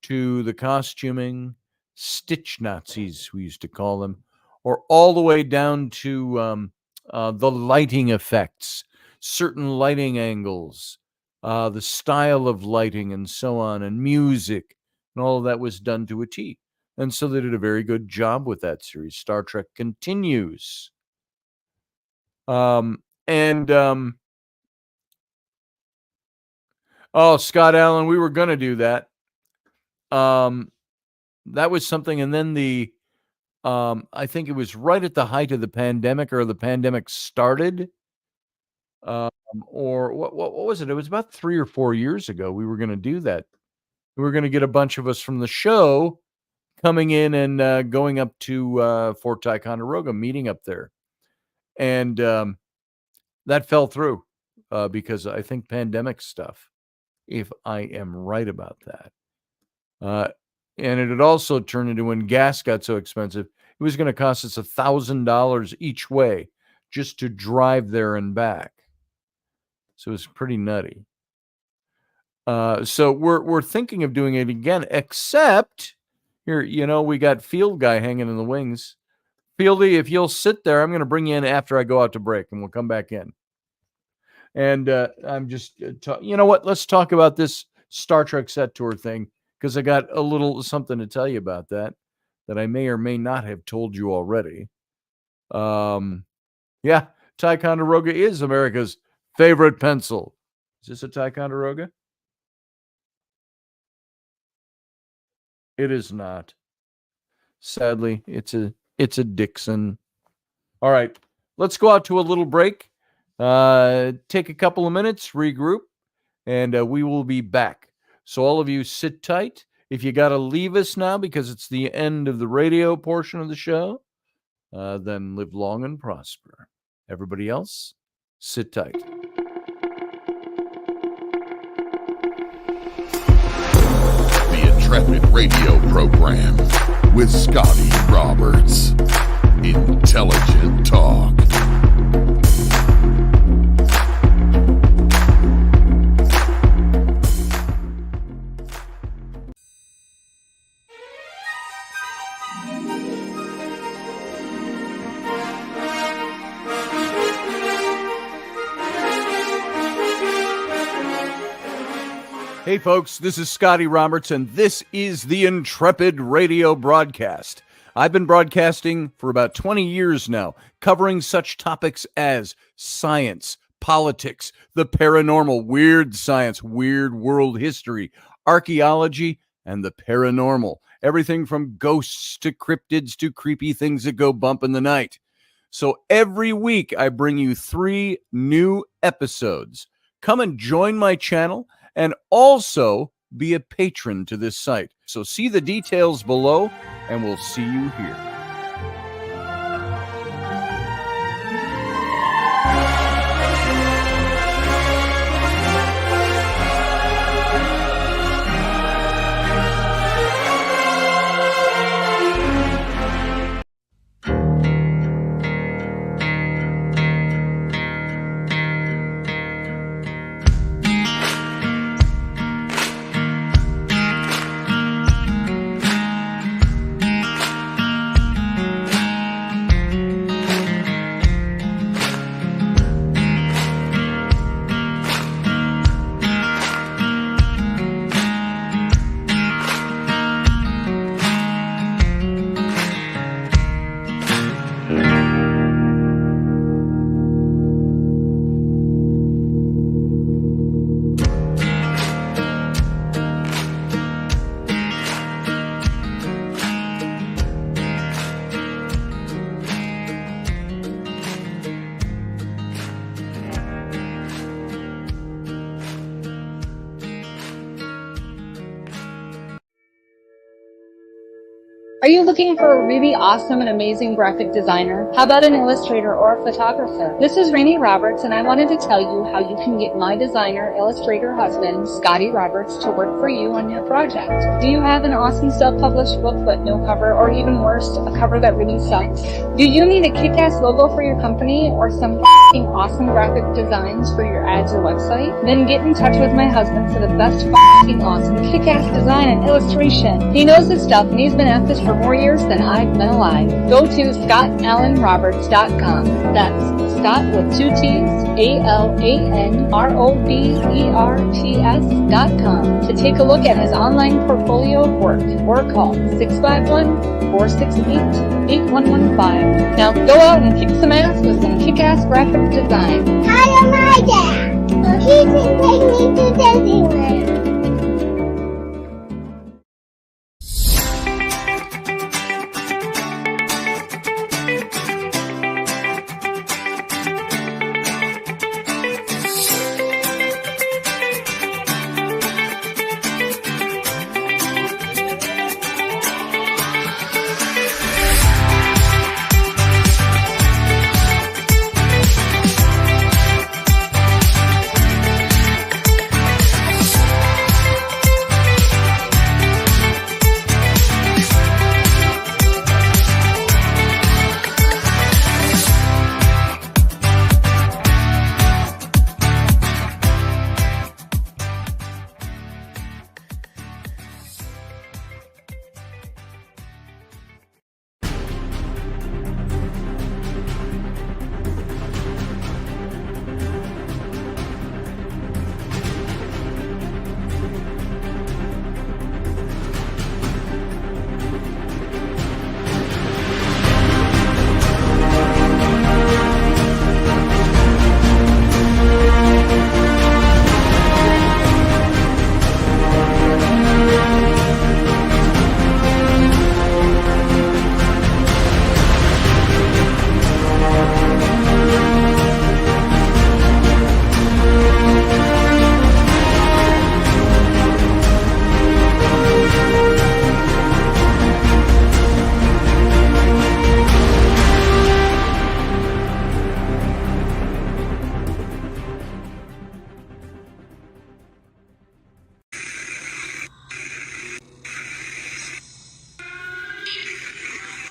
to the costuming, stitch Nazis, we used to call them, or all the way down to the lighting effects, certain lighting angles, the style of lighting, and so on, and music, and all of that was done to a T. And so they did a very good job with that series. Star Trek continues. Oh, Scott Allen, we were going to do that. That was something. And then I think it was right at the height of the pandemic, or the pandemic started. Or what was it? It was about 3 or 4 years ago. We were going to do that. We were going to get a bunch of us from the show coming in and going up to Fort Ticonderoga, meeting up there. And that fell through because I think pandemic stuff, if I am right about that. And it had also turned into, when gas got so expensive, it was going to cost us $1,000 each way just to drive there and back. So it was pretty nutty. So we're thinking of doing it again, except here, we got Field Guy hanging in the wings. Fieldy, if you'll sit there, I'm going to bring you in after I go out to break, and we'll come back in. And I'm just, you know what? Let's talk about this Star Trek set tour thing, because I got a little something to tell you about that I may or may not have told you already. Yeah, Ticonderoga is America's favorite pencil. Is this a Ticonderoga? It is not. Sadly, it's a Dixon. All right, let's go out to a little break. Take a couple of minutes, regroup, and we will be back. So all of you sit tight. If you got to leave us now because it's the end of the radio portion of the show, then live long and prosper. Everybody else, sit tight. The Intrepid radio program with Scotty Roberts. Intelligent talk. Hey folks, this is Scotty Roberts, and this is the Intrepid radio broadcast. I've been broadcasting for about 20 years now, covering such topics as science, politics, the paranormal, weird science, weird world history, archaeology, and the paranormal. Everything from ghosts to cryptids to creepy things that go bump in the night. So every week I bring you 3 new episodes. Come and join my channel and also be a patron to this site. So see the details below, and we'll see you here. Are you looking for a really awesome and amazing graphic designer? How about an illustrator or a photographer? This is Rainey Roberts, and I wanted to tell you how you can get my designer, illustrator husband, Scotty Roberts, to work for you on your project. Do you have an awesome self-published book but no cover, or even worse, a cover that really sucks? Do you need a kick-ass logo for your company or some f***ing awesome graphic designs for your ads or website? Then get in touch with my husband for the best f***ing awesome kick-ass design and illustration. He knows his stuff, and he's been at this for more years than I've been alive. Go to ScottAllenRoberts.com. That's Scott with 2 T's, ALANROBERTS.com to take a look at his online portfolio of work, or call 651-468-8115. Now go out and kick some ass with some kick-ass graphic design. Hi, my dad. So he can take me to Disneyland.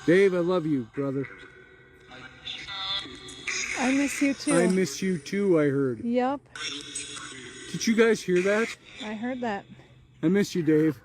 Dave, I love you, brother. I miss you too. I miss you too, I heard. Yep, Did you guys hear that? I heard that. I miss you, Dave.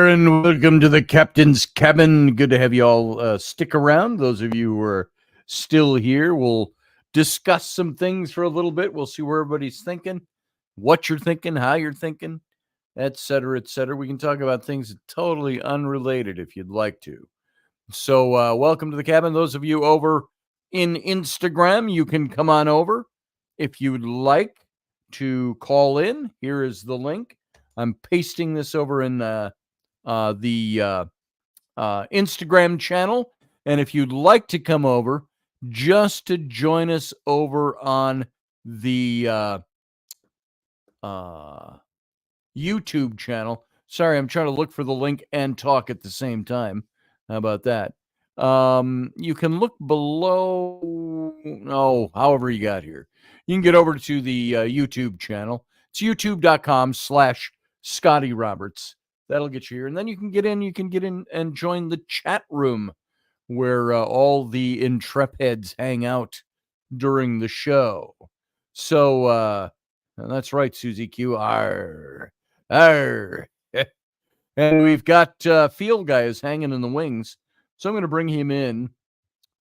And welcome to the Captain's Cabin. Good to have you all stick around. Those of you who are still here, we'll discuss some things for a little bit. We'll see where everybody's thinking, what you're thinking, how you're thinking, et cetera, et cetera. We can talk about things totally unrelated if you'd like to. So welcome to the cabin. Those of you over in Instagram, you can come on over. If you would like to call in, here is the link. I'm pasting this over in the Instagram channel. And if you'd like to come over just to join us over on the YouTube channel. Sorry, I'm trying to look for the link and talk at the same time. How about that? You can look below. No, however you got here. You can get over to the YouTube channel. It's youtube.com/Scotty Roberts. That'll get you here. And then you can get in and join the chat room where all the Intrepids hang out during the show. So and that's right, Susie Q. Arr. Arr. And we've got Field Guys hanging in the wings. So I'm going to bring him in.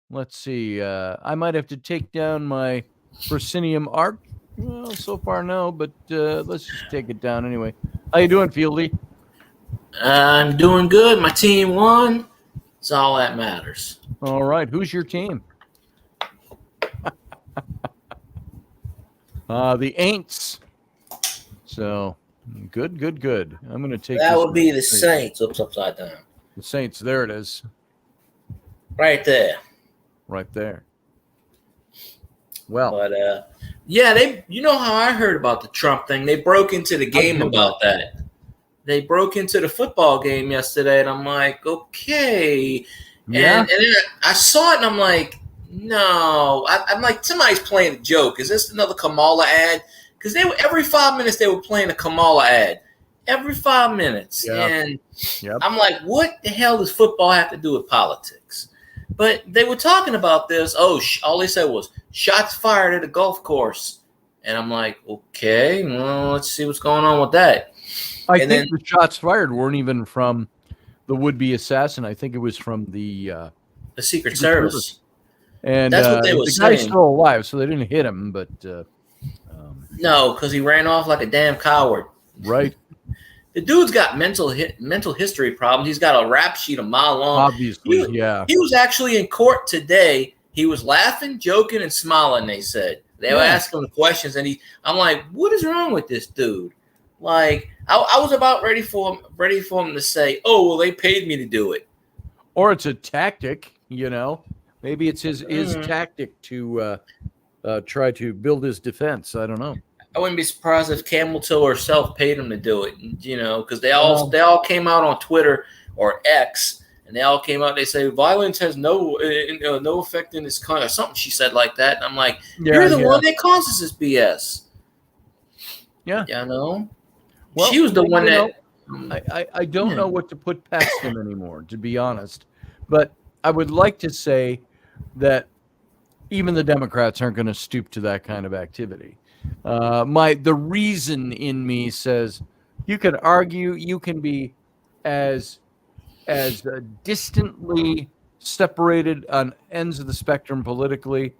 Let's see. I might have to take down my proscenium arc. Well, so far no, but let's just take it down anyway. How you doing, Fieldy? I'm doing good. My team won. It's all that matters. All right. Who's your team? The Aints. So good. I'm going to take That this would be the straight. Saints. Oops, upside down. The Saints. There it is. Right there. Right there. Well, But yeah, you know how I heard about the Trump thing? They broke into the game about that. They broke into the football game yesterday, and I'm like, okay. Yeah. And then I saw it, and I'm like, no. I'm like, somebody's playing a joke. Is this another Kamala ad? Because every 5 minutes they were playing a Kamala ad. Every 5 minutes. Yeah. And Yep. I'm like, what the hell does football have to do with politics? But they were talking about this. Oh, all they said was shots fired at a golf course. And I'm like, okay, well, let's see what's going on with that. I think the shots fired weren't even from the would-be assassin. I think it was from the Secret Service. And that's what they were the saying. guy's still alive, so they didn't hit him. But no, because he ran off like a damn coward. Right. The dude's got mental history problems. He's got a rap sheet a mile long. Obviously, yeah. He was actually in court today. He was laughing, joking, and smiling. They said they were asking him questions, and I'm like, what is wrong with this dude? Like, I was about ready for him to say, "Oh, well, they paid me to do it," or it's a tactic. You know, maybe it's his tactic to try to build his defense. I don't know. I wouldn't be surprised if Camel Toe herself paid him to do it. You know, because they all came out on Twitter or X, and they all came out. They say violence has no effect in this country, or something. She said like that, and I'm like, you're the one that causes this BS. Yeah, you know. Well, she was the one that. I don't know what to put past him anymore, to be honest. But I would like to say that even the Democrats aren't going to stoop to that kind of activity. The reason in me says you can argue, you can be as distantly separated on ends of the spectrum politically,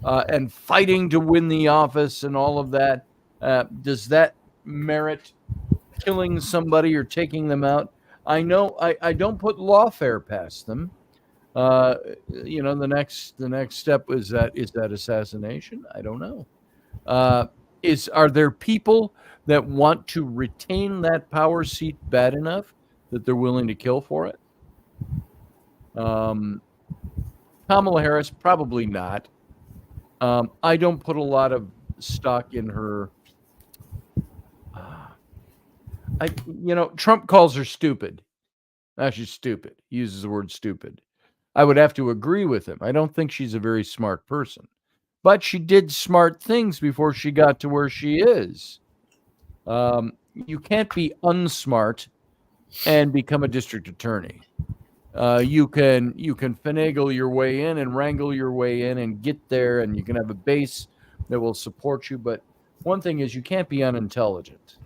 and fighting to win the office and all of that. Does that merit killing somebody or taking them out? I know I don't put lawfare past them. You know, the next step is that assassination? I don't know. Are there people that want to retain that power seat bad enough that they're willing to kill for it? Kamala Harris, probably not. I don't put a lot of stock in her. Trump calls her stupid. She's stupid. He uses the word stupid. I would have to agree with him. I don't think she's a very smart person. But she did smart things before she got to where she is. You can't be unsmart and become a district attorney. You can finagle your way in and wrangle your way in and get there, and you can have a base that will support you. But one thing is, you can't be unintelligent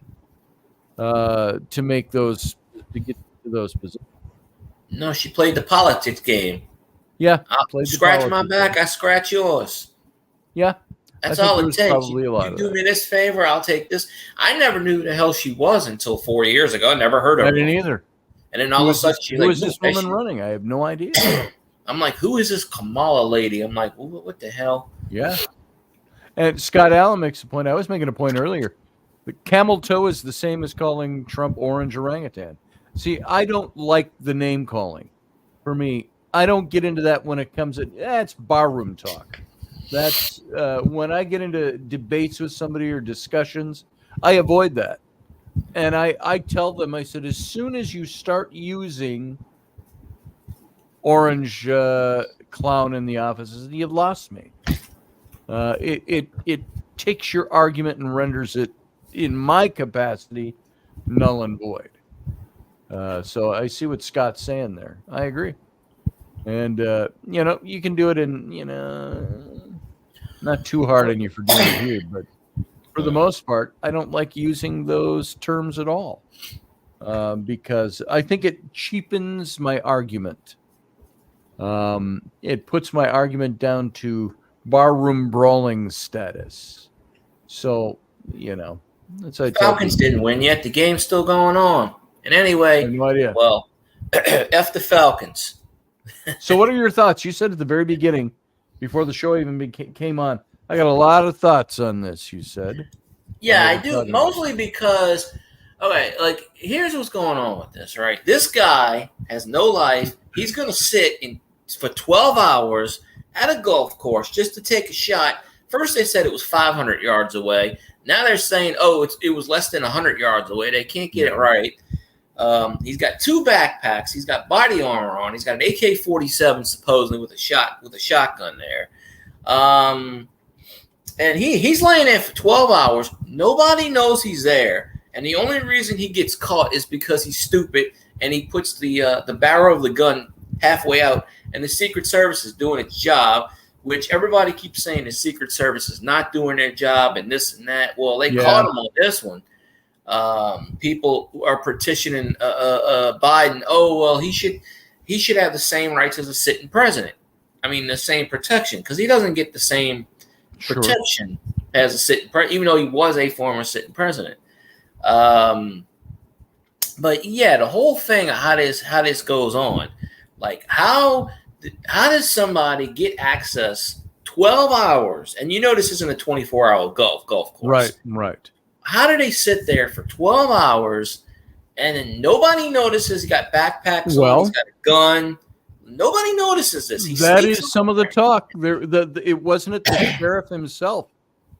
to get to those positions. No, she played the politics game. Yeah, I'll scratch my back, I scratch yours. Yeah, that's all it takes. You do me this favor, I'll take this. I never knew who the hell she was until 4 years ago. I never heard of her. I didn't either. And then all of a sudden, she's like, "Who is this woman running?" I have no idea. I'm like, "Who is this Kamala lady?" I'm like, "What the hell?" Yeah. And Scott Allen makes a point. I was making a point earlier. The camel toe is the same as calling Trump orange orangutan. See, I don't like the name calling. For me, I don't get into that when it comes to it's barroom talk. That's when I get into debates with somebody or discussions, I avoid that. And I tell them, I said, as soon as you start using orange clown in the offices, you've lost me. It takes your argument and renders it, in my capacity, null and void. So I see what Scott's saying there. I agree. And, you can do it in, not too hard on you for doing it here, but for the most part, I don't like using those terms at all because I think it cheapens my argument. It puts my argument down to barroom brawling status. So, that's how I tell Falcons people. didn't win yet. The game's still going on. And anyway, I have no idea. well, F the Falcons. So what are your thoughts? You said at the very beginning, before the show even came on, I got a lot of thoughts on this, you said. Yeah, I do. Mostly because, okay, like, here's what's going on with this, right? This guy has no life. He's going to sit for 12 hours at a golf course just to take a shot. First, they said it was 500 yards away. Now they're saying, it was less than 100 yards away. They can't get it right. He's got 2 backpacks. He's got body armor on. He's got an AK-47 supposedly with a shotgun there. And he's laying there for 12 hours. Nobody knows he's there. And the only reason he gets caught is because he's stupid and he puts the barrel of the gun halfway out. And the Secret Service is doing its job, which everybody keeps saying the Secret Service is not doing their job and this and that. Well, they caught him on this one. People are petitioning Biden. Oh, well, he should have the same rights as a sitting president. I mean, the same protection, because he doesn't get the same protection as a sitting president, even though he was a former sitting president. But yeah, the whole thing of how this goes on, like how does somebody get access 12 hours? And this isn't a 24-hour golf course. Right. How do they sit there for 12 hours and then nobody notices he got backpacks on, he's got a gun? Nobody notices this. That is some of the talk. It wasn't it the sheriff himself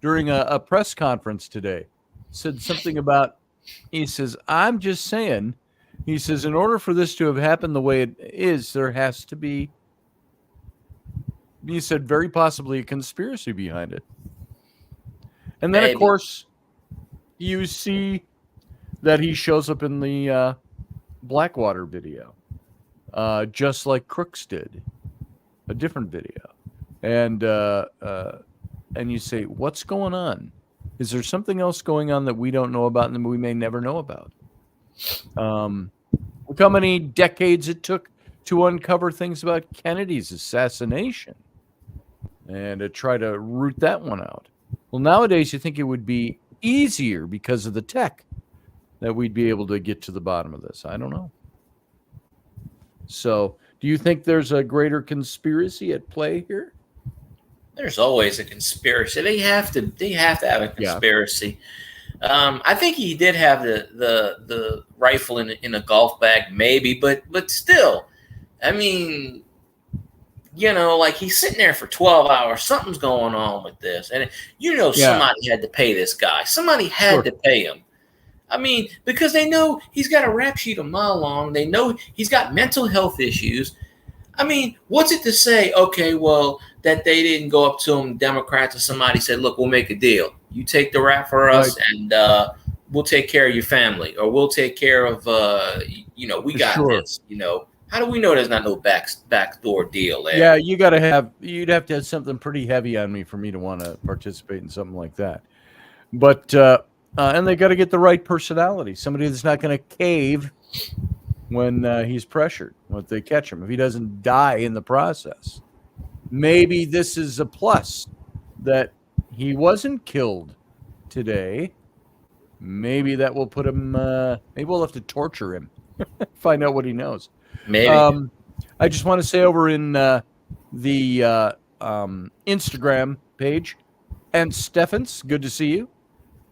during a press conference today said something about, he says, I'm just saying, he says, in order for this to have happened the way it is, there has to be, he said, very possibly a conspiracy behind it. And then, of course, you see that he shows up in the Blackwater video, just like Crooks did, a different video. And you say, what's going on? Is there something else going on that we don't know about and that we may never know about? Look how many decades it took to uncover things about Kennedy's assassination and to try to root that one out. Well, nowadays you think it would be easier because of the tech that we'd be able to get to the bottom of this. I don't know. So, do you think there's a greater conspiracy at play here? There's always a conspiracy. They have to have a conspiracy. Yeah. I think he did have the rifle in a golf bag, maybe, but still, I mean, like he's sitting there for 12 hours. Something's going on with this, and somebody had to pay this guy. Somebody had to pay him. I mean, because they know he's got a rap sheet a mile long. They know he's got mental health issues. I mean, what's it to say, okay, well, that they didn't go up to him, Democrats or somebody said, look, we'll make a deal. You take the rap for us and we'll take care of your family, or we'll take care of, we got this, How do we know there's not no backdoor deal there? Yeah, you'd have to have something pretty heavy on me for me to want to participate in something like that. But, and they got to get the right personality, somebody that's not going to cave when he's pressured, when they catch him, if he doesn't die in the process. Maybe this is a plus that he wasn't killed today. Maybe that will put him, maybe we'll have to torture him, find out what he knows. Maybe. I just want to say over in the Instagram page, and Steffens, good to see you.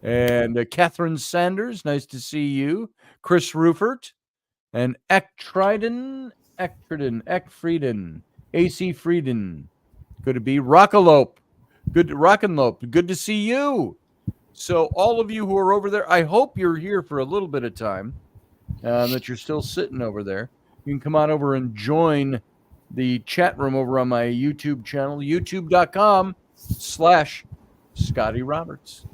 And Catherine Sanders, nice to see you. Chris Rufert and Ekfrieden, AC Frieden, good to be. Rockalope, good to see you. So all of you who are over there, I hope you're here for a little bit of time, that you're still sitting over there. You can come on over and join the chat room over on my YouTube channel, youtube.com/Scotty Roberts.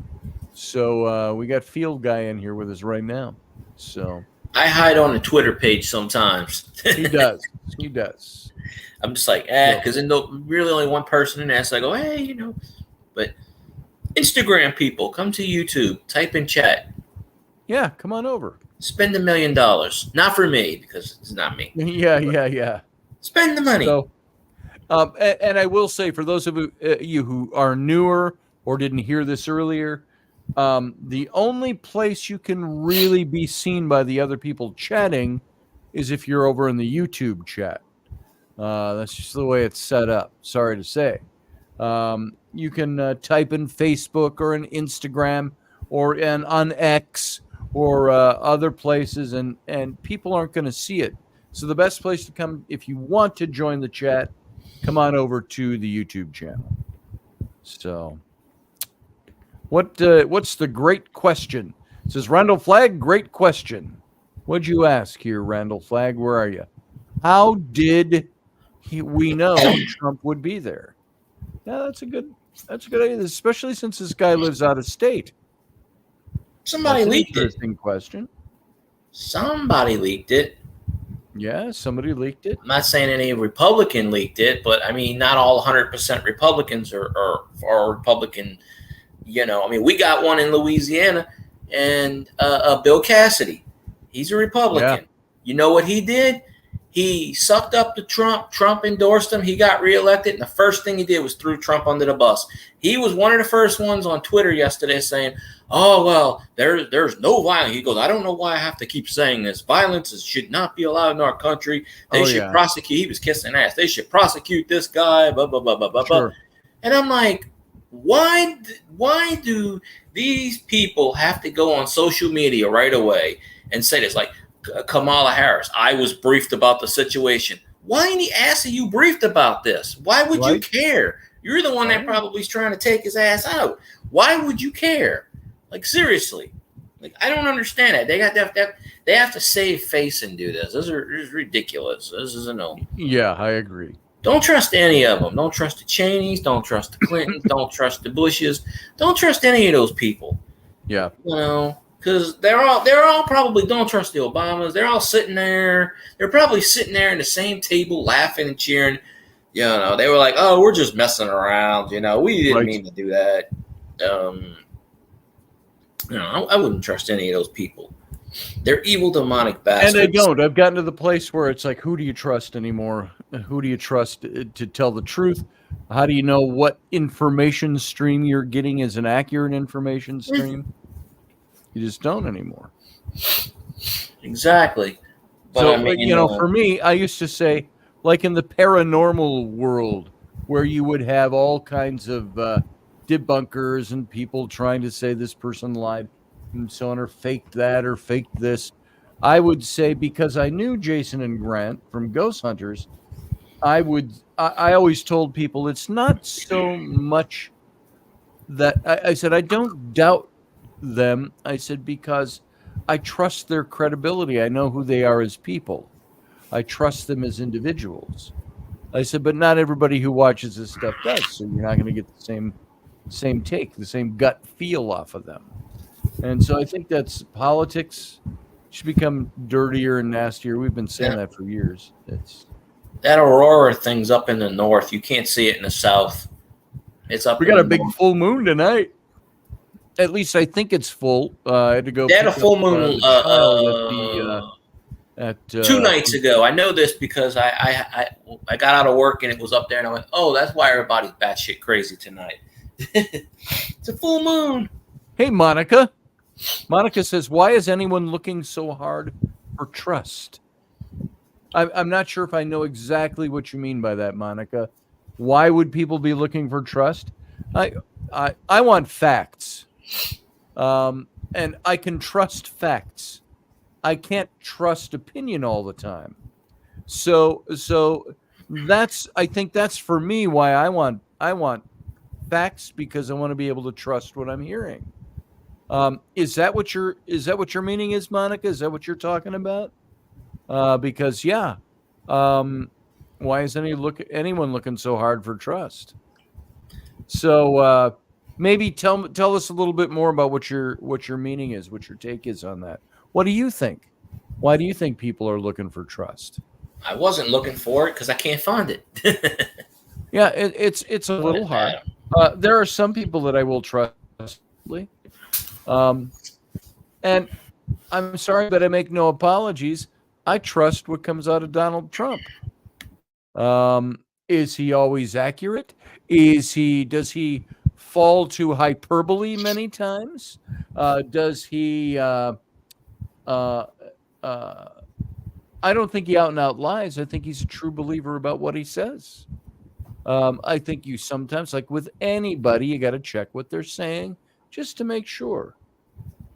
So we got Field Guy in here with us right now. So I hide on the Twitter page sometimes. He does. He does. I'm just like, because then really only one person in there. So I go, hey, but Instagram people, come to YouTube, type in chat. Yeah, come on over. Spend $1 million. Not for me, because it's not me. Yeah. Spend the money. So, and I will say, for those of you who are newer or didn't hear this earlier, the only place you can really be seen by the other people chatting is if you're over in the YouTube chat. That's just the way it's set up. Sorry to say. You can type in Facebook or in Instagram or on X or other places, and people aren't going to see it. So the best place to come, if you want to join the chat, come on over to the YouTube channel. So, what's the great question? It says Randall Flagg, great question. What'd you ask here, Randall Flagg? Where are you? How did we know Trump would be there? Yeah, that's a good idea, especially since this guy lives out of state. Somebody leaked it. Interesting question. Somebody leaked it. Yeah, somebody leaked it. I'm not saying any Republican leaked it, but I mean, not all 100% Republicans are Republican. We got one in Louisiana, and Bill Cassidy. He's a Republican. Yeah. You know what he did? He sucked up to Trump. Trump endorsed him. He got reelected, and the first thing he did was threw Trump under the bus. He was one of the first ones on Twitter yesterday saying, "Oh, well, there's no violence." He goes, "I don't know why I have to keep saying this. Violence should not be allowed in our country. They should prosecute." He was kissing ass. They should prosecute this guy. Blah blah blah blah blah blah. And I'm like, why do these people have to go on social media right away and say this? Like Kamala Harris, I was briefed about the situation. Why in the ass are you briefed about this? Why would you care? You're the one that probably is trying to take his ass out. Why would you care? Like, seriously. Like, I don't understand it. They have to save face and do this. This is ridiculous. This is a no. Yeah, I agree. Don't trust any of them. Don't trust the Cheneys. Don't trust the Clintons. Don't trust the Bushes. Don't trust any of those people. Yeah. Because they're all probably, don't trust the Obamas. They're all sitting there. They're probably sitting there in the same table laughing and cheering. They were like, "Oh, we're just messing around. We didn't mean to do that." I wouldn't trust any of those people. They're evil, demonic bastards. And I don't. I've gotten to the place where it's like, who do you trust anymore? Who do you trust to tell the truth? How do you know what information stream you're getting is an accurate information stream? You just don't anymore. Exactly. But so, for me, I used to say, like in the paranormal world, where you would have all kinds of debunkers and people trying to say this person lied and so on, or faked that or faked this. I would say, because I knew Jason and Grant from Ghost Hunters, I always told people it's not so much that I said, I don't doubt them. I said, because I trust their credibility. I know who they are as people. I trust them as individuals. I said, but not everybody who watches this stuff does. So you're not going to get the same take, the same gut feel off of them. And so I think that's politics should become dirtier and nastier. We've been saying that for years. That Aurora thing's up in the north. You can't see it in the south. It's up. We got a big full moon tonight. At least I think it's full. I had to go. They had a full moon at 2 nights ago. I know this because I got out of work and it was up there, and I went, "Oh, that's why everybody's batshit crazy tonight." It's a full moon. Hey, Monica. Monica says, "Why is anyone looking so hard for trust?" I'm not sure if I know exactly what you mean by that, Monica. Why would people be looking for trust? I want facts, and I can trust facts. I can't trust opinion all the time. So I think that's for me why I want facts, because I want to be able to trust what I'm hearing. Is that what your meaning is, Monica? Is that what you're talking about? Because why is anyone looking so hard for trust? So maybe tell us a little bit more about what your meaning is, what your take is on that. What do you think? Why do you think people are looking for trust? I wasn't looking for it because I can't find it. Yeah, it's a little hard. There are some people that I will trust, and I'm sorry, but I make no apologies. I trust what comes out of Donald Trump. Is he always accurate? Does he fall to hyperbole many times? Does he? I don't think he out and out lies. I think he's a true believer about what he says. I think you sometimes, like with anybody, you got to check what they're saying just to make sure.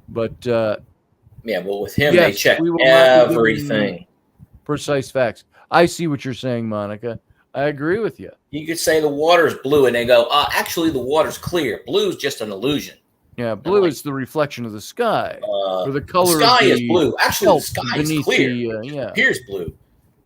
But yeah, well, with him, yes, they check we will not be everything. Precise facts. I see what you're saying, Monica. I agree with you. You could say the water's blue, and they go, actually, the water's clear. Blue's just an illusion. Yeah, blue is the reflection of the sky. Or the color the sky of is blue. Actually, the sky is clear. It appears blue.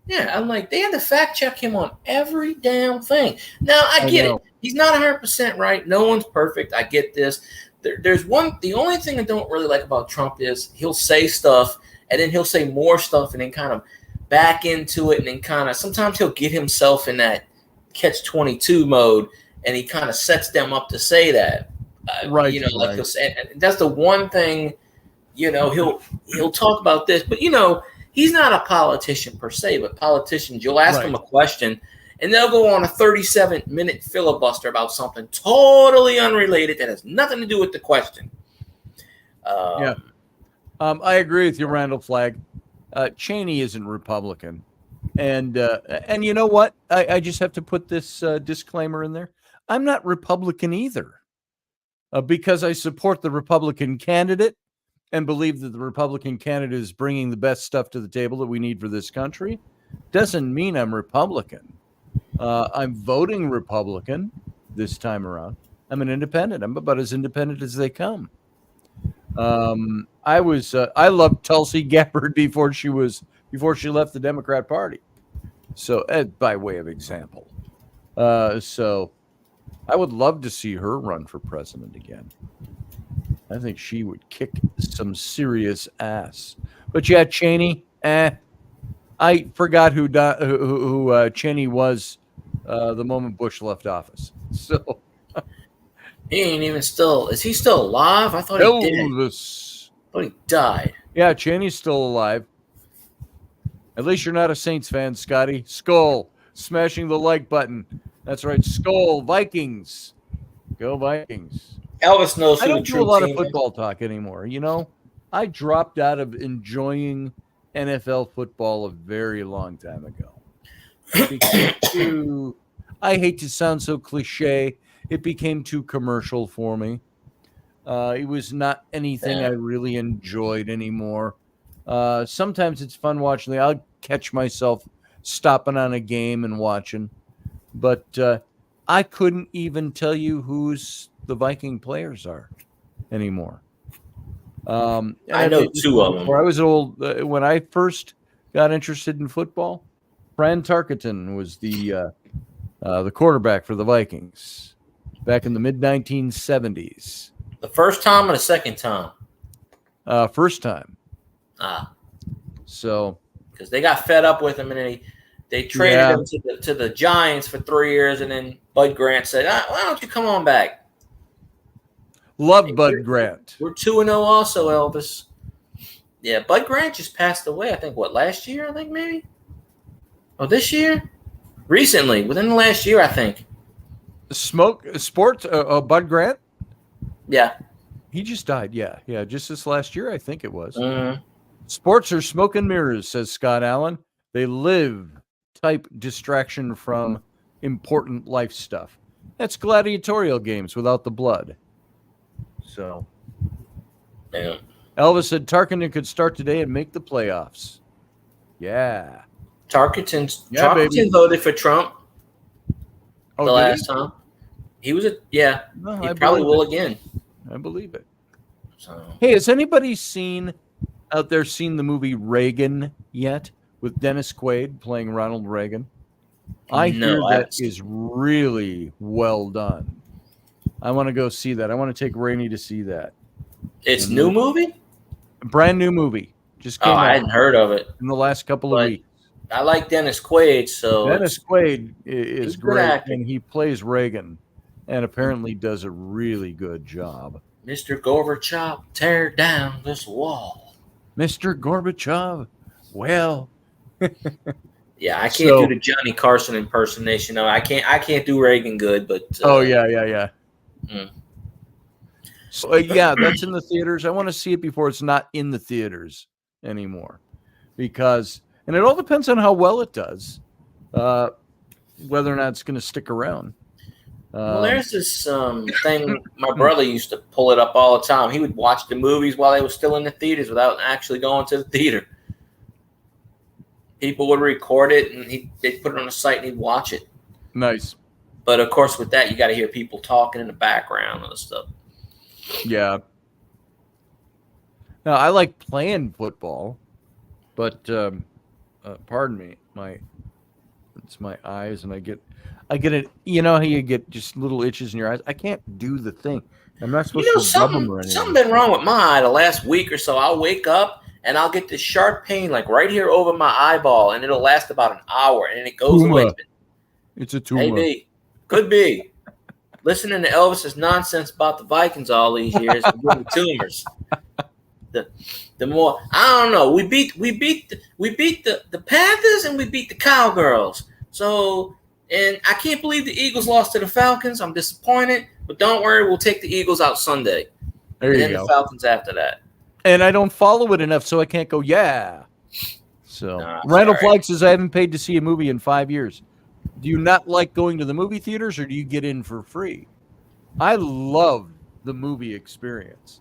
Yeah, I'm like, they had to fact check him on every damn thing. Now, I get it. He's not 100% right. No one's perfect. I get this. The only thing I don't really like about Trump is he'll say stuff, and then he'll say more stuff, and then kind of back into it, and then kind of sometimes he'll get himself in that catch-22 mode, and he kind of sets them up to say that. Right. You know, like he'll say, and that's the one thing, you know, he'll talk about this, but, you know, he's not a politician per se, but politicians, you'll ask them a question, and they'll go on a 37-minute filibuster about something totally unrelated that has nothing to do with the question. I agree with you, Randall Flagg. Cheney isn't Republican. And you know what? I just have to put this disclaimer in there. I'm not Republican either. Because I support the Republican candidate and believe that the Republican candidate is bringing the best stuff to the table that we need for this country, doesn't mean I'm Republican. I'm voting Republican this time around. I'm an independent. I'm about as independent as they come. I loved Tulsi Gabbard before she left the Democrat Party. So, by way of example. So I would love to see her run for president again. I think she would kick some serious ass. But yeah, Cheney, I forgot who Cheney was the moment Bush left office. So he ain't even still. Is he still alive? I thought he did. I thought he died. Yeah, Cheney's still alive. At least you're not a Saints fan, Scotty. Skull, smashing the like button. That's right. Skull, Vikings. Go Vikings. Elvis knows who I don't the do a true lot of team football talk anymore. You know, I dropped out of enjoying NFL football a very long time ago. I hate to sound so cliche. It became too commercial for me. It was not anything I really enjoyed anymore. Sometimes it's fun watching. I'll catch myself stopping on a game and watching. But I couldn't even tell you who's the Viking players are anymore. I know two of them. I was old when I first got interested in football. Fran Tarkenton was the quarterback for the Vikings back in the mid-1970s. The first time or the second time? First time. So because they got fed up with him, and then they traded him to the Giants for 3 years, and then Bud Grant said, "Why don't you come on back?" Love Bud Grant. We're 2-0 also, Elvis. Yeah, Bud Grant just passed away. I think last year? I think maybe. Oh, this year? Recently, within the last year, I think. Bud Grant. Yeah, he just died. Yeah, just this last year, I think it was. Mm-hmm. Sports are smoke and mirrors, says Scott Allen. They live type distraction from important life stuff. That's gladiatorial games without the blood. So, yeah. Elvis said Tarkenton could start today and make the playoffs. Yeah. Tarkenton voted for Trump the last time. He was he probably will again. I believe it. So. Hey, has anybody seen the movie Reagan yet with Dennis Quaid playing Ronald Reagan? I hear that is really well done. I want to go see that. I want to take Rainey to see that. It's new movie? Brand new movie. Just Oh, came I out hadn't heard of it. in the last couple of But weeks. I like Dennis Quaid, so Dennis Quaid is he's a good great, actor. and he plays Reagan, and apparently does a really good job. Mr. Gorbachev, tear down this wall. Mr. Gorbachev, well, Yeah, I can't So- do the Johnny Carson impersonation. No, I can't do Reagan good, but yeah. Mm. So yeah, that's in the theaters. I want to see it before it's not in the theaters anymore, because, and it all depends on how well it does, whether or not it's going to stick around. Well, there's this thing. My brother used to pull it up all the time. He would watch the movies while they were still in the theaters without actually going to the theater. People would record it, and they'd put it on the site, and he'd watch it. Nice. But of course, with that, you got to hear people talking in the background and stuff. Yeah. Now I like playing football, but pardon me, it's my eyes, and I get it. You know how you get just little itches in your eyes? I can't do the thing. I'm not supposed to rub them or anything. Something been wrong with my eye the last week or so. I'll wake up and I'll get this sharp pain like right here over my eyeball, and it'll last about an hour, and it goes away. It's a tumor. Maybe. Could be. Listening to Elvis's nonsense about the Vikings all these years and getting tumors. The more, I don't know. We beat the Panthers, and we beat the Cowgirls. So, and I can't believe the Eagles lost to the Falcons. I'm disappointed, but don't worry, we'll take the Eagles out Sunday. There and you then go. the Falcons after that. And I don't follow it enough, so I can't go, yeah. So Nah, Randall sorry. Flagg says, I haven't paid to see a movie in 5 years. Do you not like going to the movie theaters, or do you get in for free? I love the movie experience.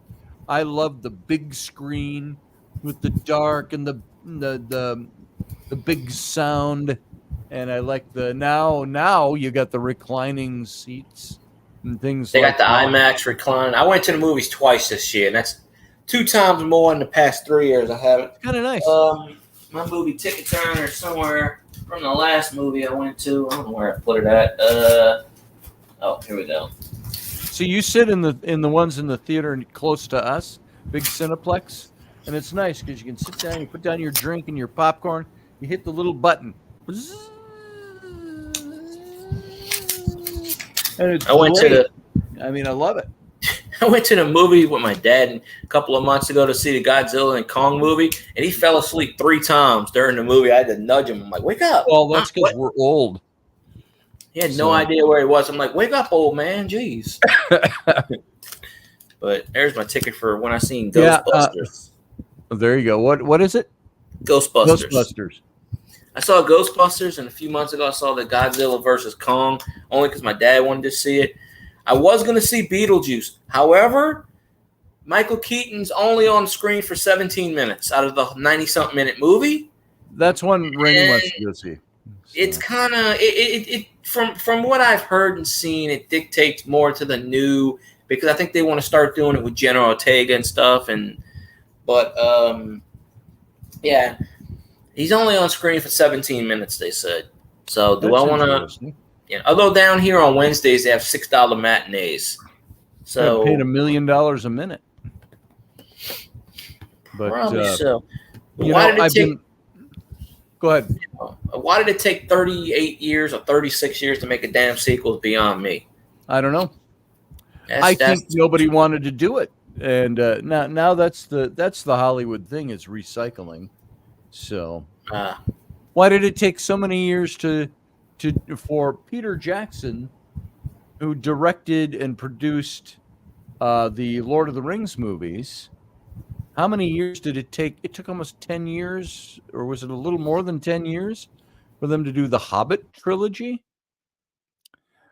I love the big screen with the dark and the big sound. And I like the now you got the reclining seats and things They like got the that. IMAX recline. I went to the movies twice this year, and that's 2 times more in the past 3 years. I haven't. Kind of nice. My movie tickets are in there somewhere from the last movie I went to. I don't know where I put it at. Oh, here we go. So you sit in the ones in the theater close to us, big Cineplex, and it's nice because you can sit down, you put down your drink and your popcorn, you hit the little button, and it's I went to great. I mean, I love it. I went to the movie with my dad a couple of months ago to see the Godzilla and Kong movie, and he fell asleep 3 times during the movie. I had to nudge him. I'm like, wake up. Well, that's because we're old. He had no idea where he was. I'm like, wake up, old man. Jeez. But there's my ticket for when I seen Ghostbusters. There you go. What is it? Ghostbusters. Ghostbusters. I saw Ghostbusters, and a few months ago I saw the Godzilla versus Kong, only because my dad wanted to see it. I was going to see Beetlejuice. However, Michael Keaton's only on screen for 17 minutes out of the 90-something minute movie. That's one Rainy wants to go see. It's kind of it from what I've heard and seen, it dictates more to the new, because I think they want to start doing it with Jenna Ortega and stuff. Yeah, he's only on screen for 17 minutes. They said. So do I want to? Yeah. Although down here on Wednesdays they have $6 matinees. So I paid $1 million a minute. But probably so. Why did it take? Go ahead. Why did it take 38 years or 36 years to make a damn sequel? Is beyond me. I don't know. I think nobody wanted to do it, and now that's the Hollywood thing, is recycling. So why did it take so many years for Peter Jackson, who directed and produced the Lord of the Rings movies? How many years did it take? It took almost 10 years, or was it a little more than 10 years for them to do the Hobbit trilogy?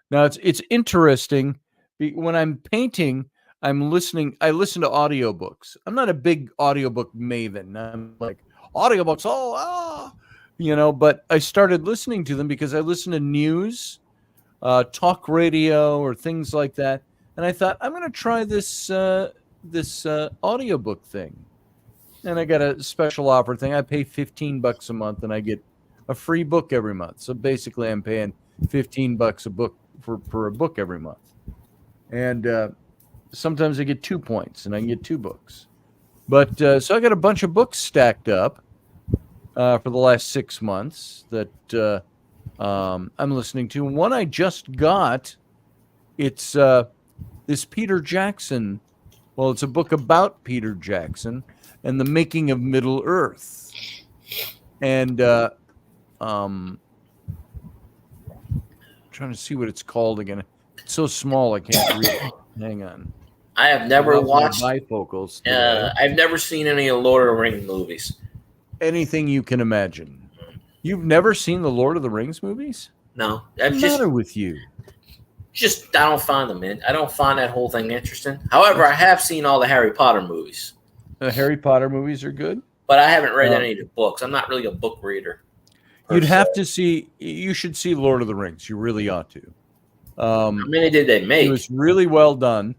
Now it's interesting. When I'm painting, I listen to audiobooks. I'm not a big audiobook maven. I'm like, audiobooks, but I started listening to them because I listen to news, talk radio, or things like that. And I thought, I'm going to try this audiobook thing. And I got a special offer thing. I pay $15 a month and I get a free book every month. So basically I'm paying $15 a book for a book every month. And sometimes I get 2 points and I can get 2 books. But so I got a bunch of books stacked up for the last 6 months that I'm listening to. And one I just got, it's this Peter Jackson. Well, it's a book about Peter Jackson and the making of Middle Earth. And trying to see what it's called again. It's so small I can't read it. Hang on. I have never watched bifocals. I've never seen any of the Lord of the Rings movies. Anything you can imagine. You've never seen the Lord of the Rings movies? No, What's the matter with you? Just I don't find them in. I don't find that whole thing interesting. However, I have seen all the Harry Potter movies. The Harry Potter movies are good, but I haven't read any of the books. I'm not really a book reader. You'd have to see. You should see Lord of the Rings. You really ought to. How many did they make? It was really well done.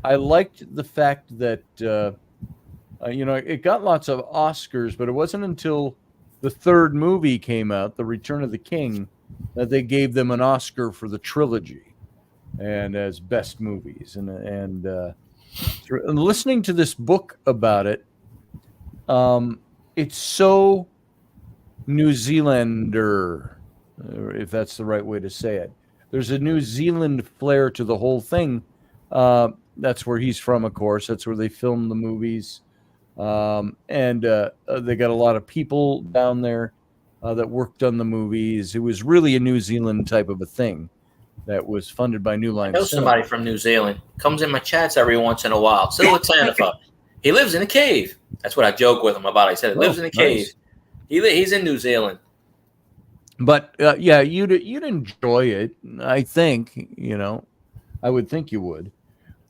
I liked the fact that it got lots of Oscars, but it wasn't until the third movie came out, The Return of the King, that they gave them an Oscar for the trilogy and as best movies. And listening to this book about it, it's so New Zealander, if that's the right way to say it. There's a New Zealand flair to the whole thing. That's where he's from, of course. That's where they filmed the movies. And they got a lot of people down there that worked on the movies. It was really a New Zealand type of a thing that was funded by New Line. I know somebody from New Zealand. Comes in my chats every once in a while. Still at Tanifa. He lives in a cave. That's what I joke with him about. I said he lives in a cave. He's in New Zealand. But yeah, you'd enjoy it. I think, I would think you would.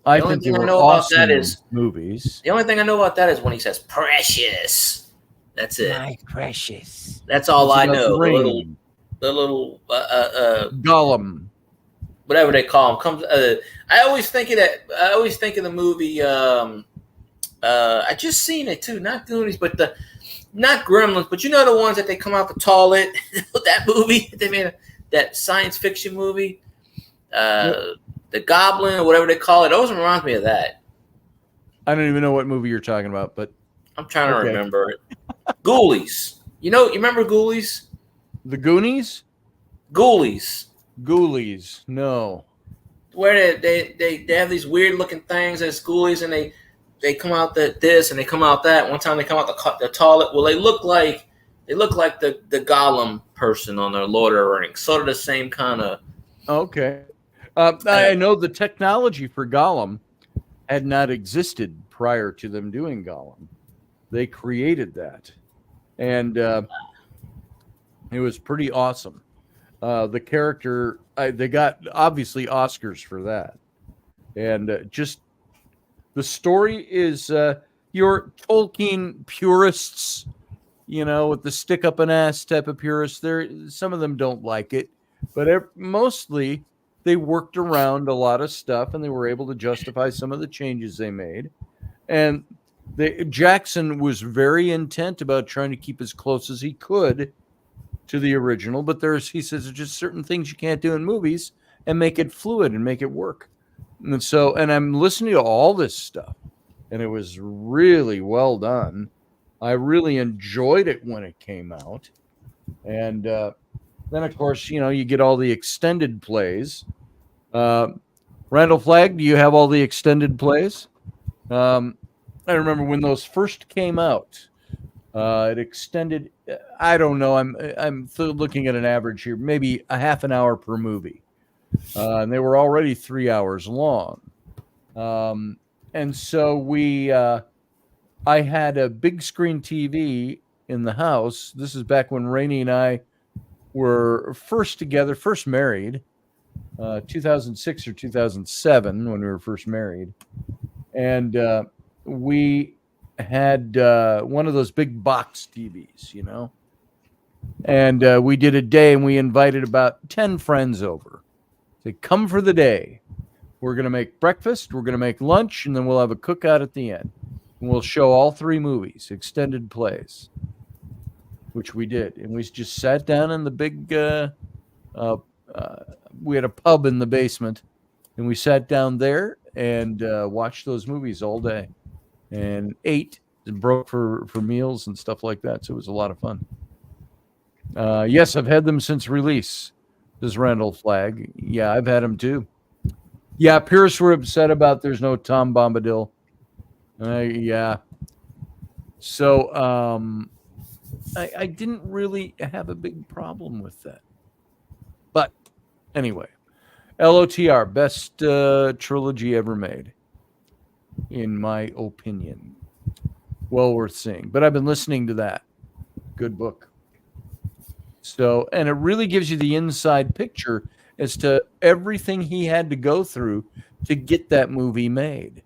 I think they were awesome movies. The only thing I know about that is when he says precious. That's it. My precious. That's all I know. The little Gollum, whatever they call him, comes. I always think of that. I always think of the movie. I just seen it too, not Goonies, but not Gremlins, but the ones that they come out the toilet. That movie they made, that science fiction movie. The Goblin or whatever they call it. It always reminds me of that. I don't even know what movie you're talking about, but I'm trying to remember it. Ghoulies. You remember Ghoulies? The Goonies? Ghoulies. Ghoulies. No. Where they have these weird looking things as Ghoulies, and they come out this and they come out that. One time they come out the toilet. Well, they look like the Gollum person on the Lord of the Rings. Sort of the same kind of. Okay. I know the technology for Gollum had not existed prior to them doing Gollum. They created that. And it was pretty awesome. The character, they got obviously Oscars for that. And just the story is your Tolkien purists, with the stick up an ass type of purists. Some of them don't like it, but mostly they worked around a lot of stuff and they were able to justify some of the changes they made. And Jackson was very intent about trying to keep as close as he could to the original, but he says there's just certain things you can't do in movies and make it fluid and make it work. And I'm listening to all this stuff, and it was really well done. I really enjoyed it when it came out. And then, of course, you get all the extended plays. Randall Flagg, do you have all the extended plays? I remember when those first came out. It extended. I don't know. I'm looking at an average here, maybe a half an hour per movie, and they were already 3 hours long. And so I had a big screen TV in the house. This is back when Rainey and I were first married, 2006 or 2007 when we were first married. And we had one of those big box TVs, and we did a day and we invited about 10 friends over. They come for the day. We're going to make breakfast, we're going to make lunch, and then we'll have a cookout at the end. And we'll show all 3 movies, extended plays, which we did. And we just sat down in the big, we had a pub in the basement, and we sat down there and watched those movies all day and ate broke for meals and stuff like that. So it was a lot of fun. Yes, I've had them since release. This Randall Flagg. Yeah, I've had them too. Yeah, Pierce were upset about there's no Tom Bombadil. Yeah. So I didn't really have a big problem with that. But anyway, LOTR, best trilogy ever made, in my opinion. Well worth seeing. But I've been listening to that. Good book. So, and it really gives you the inside picture as to everything he had to go through to get that movie made.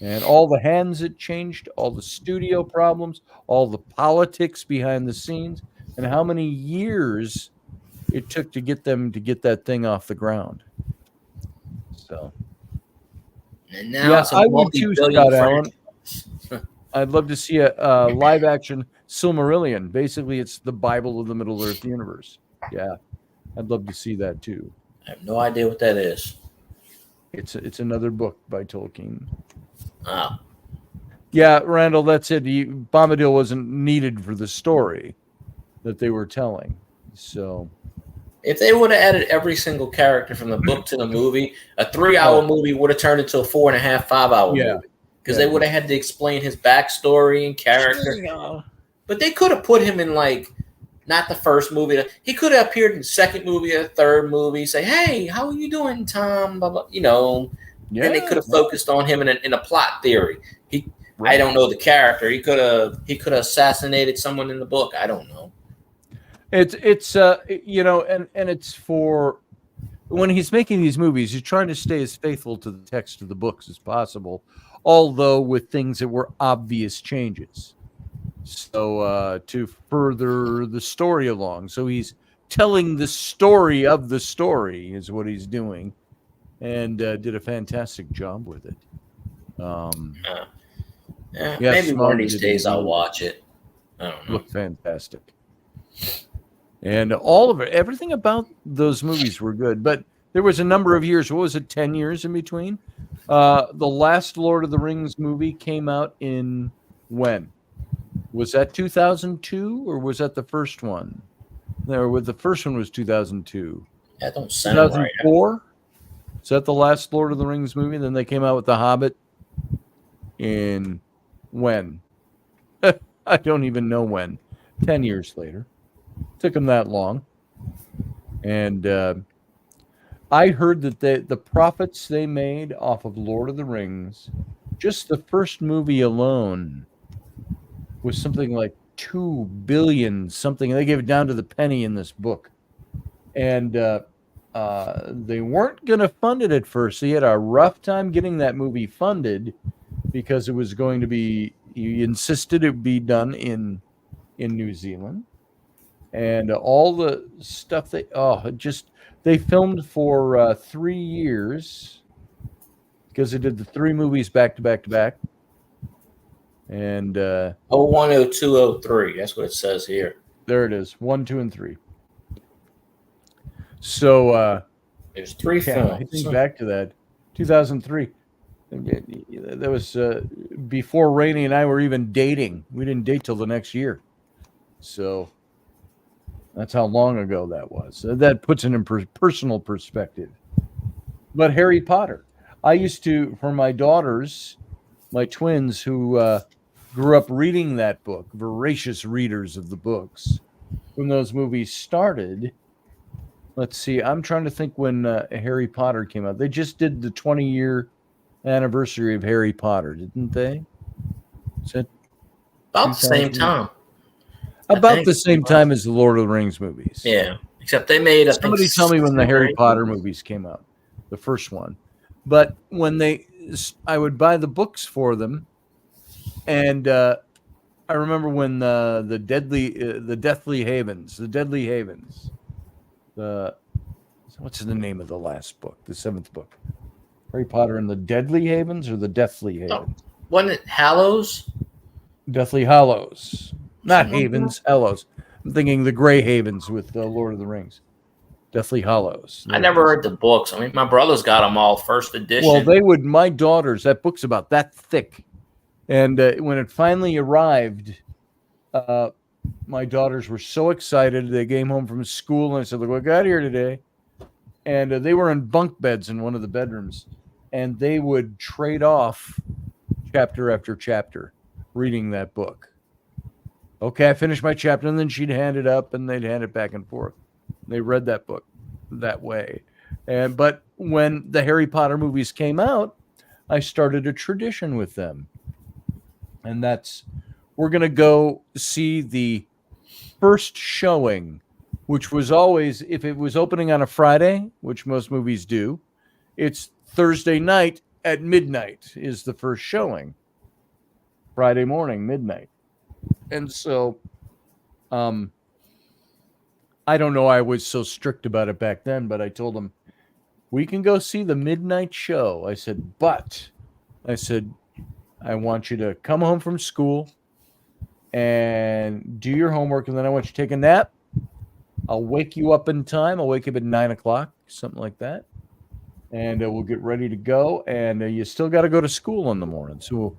And all the hands it changed, all the studio problems, all the politics behind the scenes, and how many years it took to get them to get that thing off the ground. So, and now it's a I would too, Scott Allen. franchise. I'd love to see a live action Silmarillion. Basically, it's the Bible of the Middle Earth universe. Yeah, I'd love to see that too. I have no idea what that is. It's another book by Tolkien. Oh. Yeah, Randall, that's it. Bombadil wasn't needed for the story that they were telling. So, if they would have added every single character from the book to the movie, a 3-hour movie would have turned into a 4.5, 5-hour movie. Because they would have had to explain his backstory and character. But they could have put him in, like, not the first movie. He could have appeared in the second movie or the third movie. Say, hey, how are you doing, Tom? Blah, blah, you know. Yeah, and they could have focused on him in a plot theory. I don't know the character. He could have assassinated someone in the book. I don't know. It's you know, and it's for when he's making these movies, he's trying to stay as faithful to the text of the books as possible, although with things that were obvious changes. So to further the story along. So he's telling the story of the story is what he's doing, and did a fantastic job with it. Maybe one of these days I'll watch it. I don't know. Look fantastic. And all of it, everything about those movies were good. But there was a number of years. What was it, 10 years in between? The last Lord of the Rings movie came out in when? Was that 2002 or was that the first one? The first one was 2002. That don't sound right. 2004? Is that the last Lord of the Rings movie? Then they came out with The Hobbit in when? I don't even know when. 10 years later. Took them that long. And I heard that the profits they made off of Lord of the Rings, just the first movie alone, was something like $2 billion something. They gave it down to the penny in this book. And they weren't going to fund it at first. They had a rough time getting that movie funded because it was going to be, he insisted it be done in New Zealand. And all the stuff they filmed for 3 years because they did the 3 movies back to back to back. And 01, 02, 03. That's what it says here. There it is. 1, 2, and 3. So there's 3 films. I think back to that. 2003. That was before Rainey and I were even dating. We didn't date till the next year. So that's how long ago that was. That puts it in personal perspective. But Harry Potter. I used to, for my daughters, my twins who grew up reading that book, voracious readers of the books, when those movies started. Let's see, I'm trying to think when Harry Potter came out. They just did the 20-year anniversary of Harry Potter, didn't they? Is that about the same time? About the same time as the Lord of the Rings movies. Yeah, except they made. Somebody tell me when the Harry Potter movies came out, the first one. But when I would buy the books for them, and I remember when the Deathly Havens, what's the name of the last book, the 7th book? Harry Potter and the Deadly Havens or the Deathly Havens? Oh, wasn't it Hallows? Deathly Hallows. Not Havens, Hallows. I'm thinking the Grey Havens with the Lord of the Rings. Deathly Hallows. I never read the books. I mean, my brothers got them all first edition. Well, my daughters, that book's about that thick. And when it finally arrived, my daughters were so excited. They came home from school, and I said, "Look what I got here today." And they were in bunk beds in one of the bedrooms, and they would trade off chapter after chapter reading that book. Okay, I finished my chapter, and then she'd hand it up, and they'd hand it back and forth. They read that book that way. But when the Harry Potter movies came out, I started a tradition with them. And we're going to go see the first showing, which was always, if it was opening on a Friday, which most movies do, it's Thursday night at midnight is the first showing. Friday morning, midnight. And so, I don't know, I was so strict about it back then, but I told them, we can go see the midnight show. I said, I want you to come home from school and do your homework, and then I want you to take a nap. I'll wake you up in time. I'll wake you up at 9 o'clock, something like that. And we'll get ready to go. And you still got to go to school in the morning. So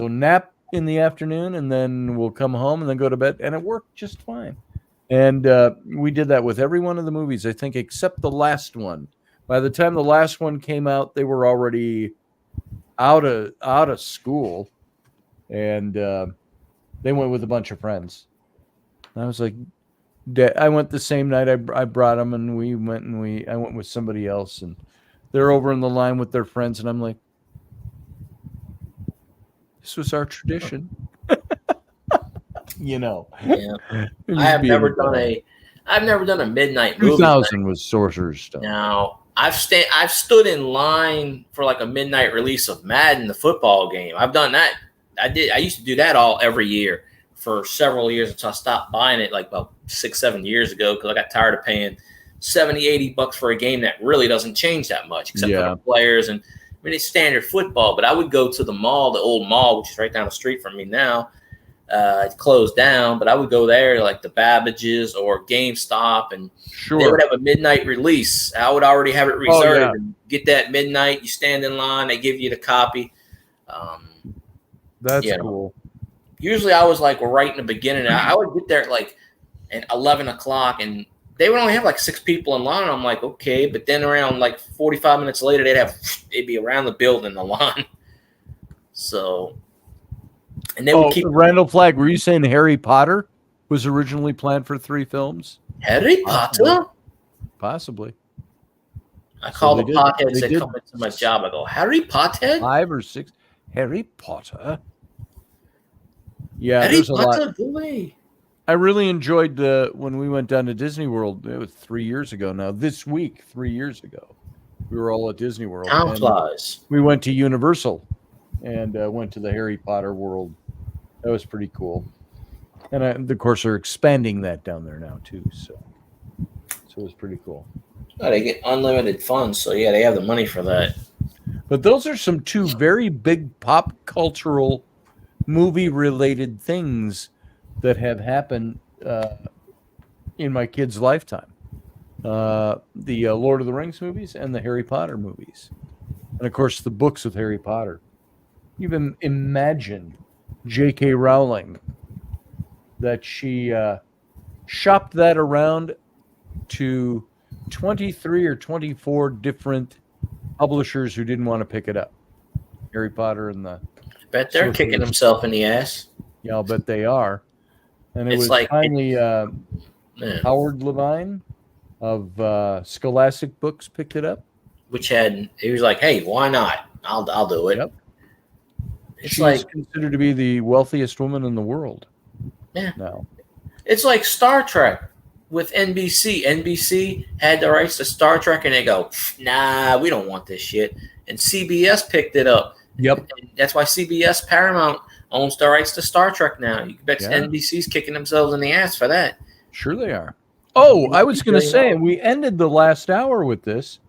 nap in the afternoon, and then we'll come home and then go to bed. And it worked just fine. And we did that with every one of the movies, I think, except the last one. By the time the last one came out, they were already out of school, and they went with a bunch of friends. And I was like, I went the same night. I brought them, and we went, and I went with somebody else, and they're over in the line with their friends, and I'm like, this was our tradition. Yeah. I've never done a midnight movie. 2000 was Sorcerer's Stone. Now, I've stood in line for like a midnight release of Madden, the football game. I've done that. I used to do that every year for several years until I stopped buying it like about 6-7 years ago because I got tired of paying $70-$80 for a game that really doesn't change that much except for the players. And I mean, it's standard football, but I would go to the mall, the old mall, which is right down the street from me now. It's closed down, but I would go there like the Babbage's or GameStop, and they would have a midnight release. I would already have it reserved. And get that midnight. You stand in line. They give you the copy. That's cool. Usually I was like right in the beginning. I would get there at 11 o'clock, and they would only have like 6 people in line. I'm like, okay, but then around like 45 minutes later, they'd be around the building, the line. So. And they would keep Randall Flagg, were you saying Harry Potter was originally planned for 3 films? Harry Potter? Possibly. I call the potheads that come into my job. I go, Harry Potter? 5 or 6. Harry Potter? Yeah, Harry there's a Potter, lot. I really enjoyed when we went down to Disney World. It was 3 years ago now. This week, 3 years ago. We were all at Disney World. Time flies. We went to Universal and went to the Harry Potter world. That was pretty cool. And of course, they're expanding that down there now too. So it was pretty cool. Oh, they get unlimited funds, so yeah, they have the money for that. But those are some 2 very big pop cultural movie-related things that have happened in my kid's lifetime. The Lord of the Rings movies and the Harry Potter movies. And of course, the books with Harry Potter. Even imagine J.K. Rowling, that she shopped that around to 23 or 24 different publishers who didn't want to pick it up. Harry Potter and the... I bet they're kicking themselves in the ass. Yeah, I'll bet they are. And it's was like finally Howard Levine of Scholastic Books picked it up. He was like, hey, why not? I'll do it. Yep. She's considered to be the wealthiest woman in the world. Yeah. Now. It's like Star Trek with NBC. NBC had the rights to Star Trek, and they go, nah, we don't want this shit. And CBS picked it up. Yep. And that's why CBS Paramount owns the rights to Star Trek now. You bet NBC's kicking themselves in the ass for that. Sure they are. Oh, I was going to say, we ended the last hour with this,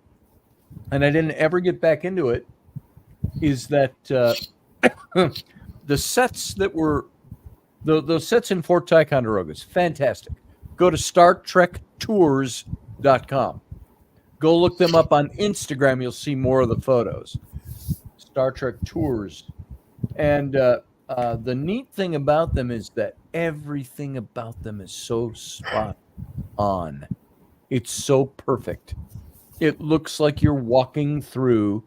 and I didn't ever get back into it, is that the sets that were those sets in Fort Ticonderoga is fantastic. Go to StarTrekTours.com. Go look them up on Instagram. You'll see more of the photos. Star Trek Tours. And the neat thing about them is that everything about them is so spot on. It's so perfect. It looks like you're walking through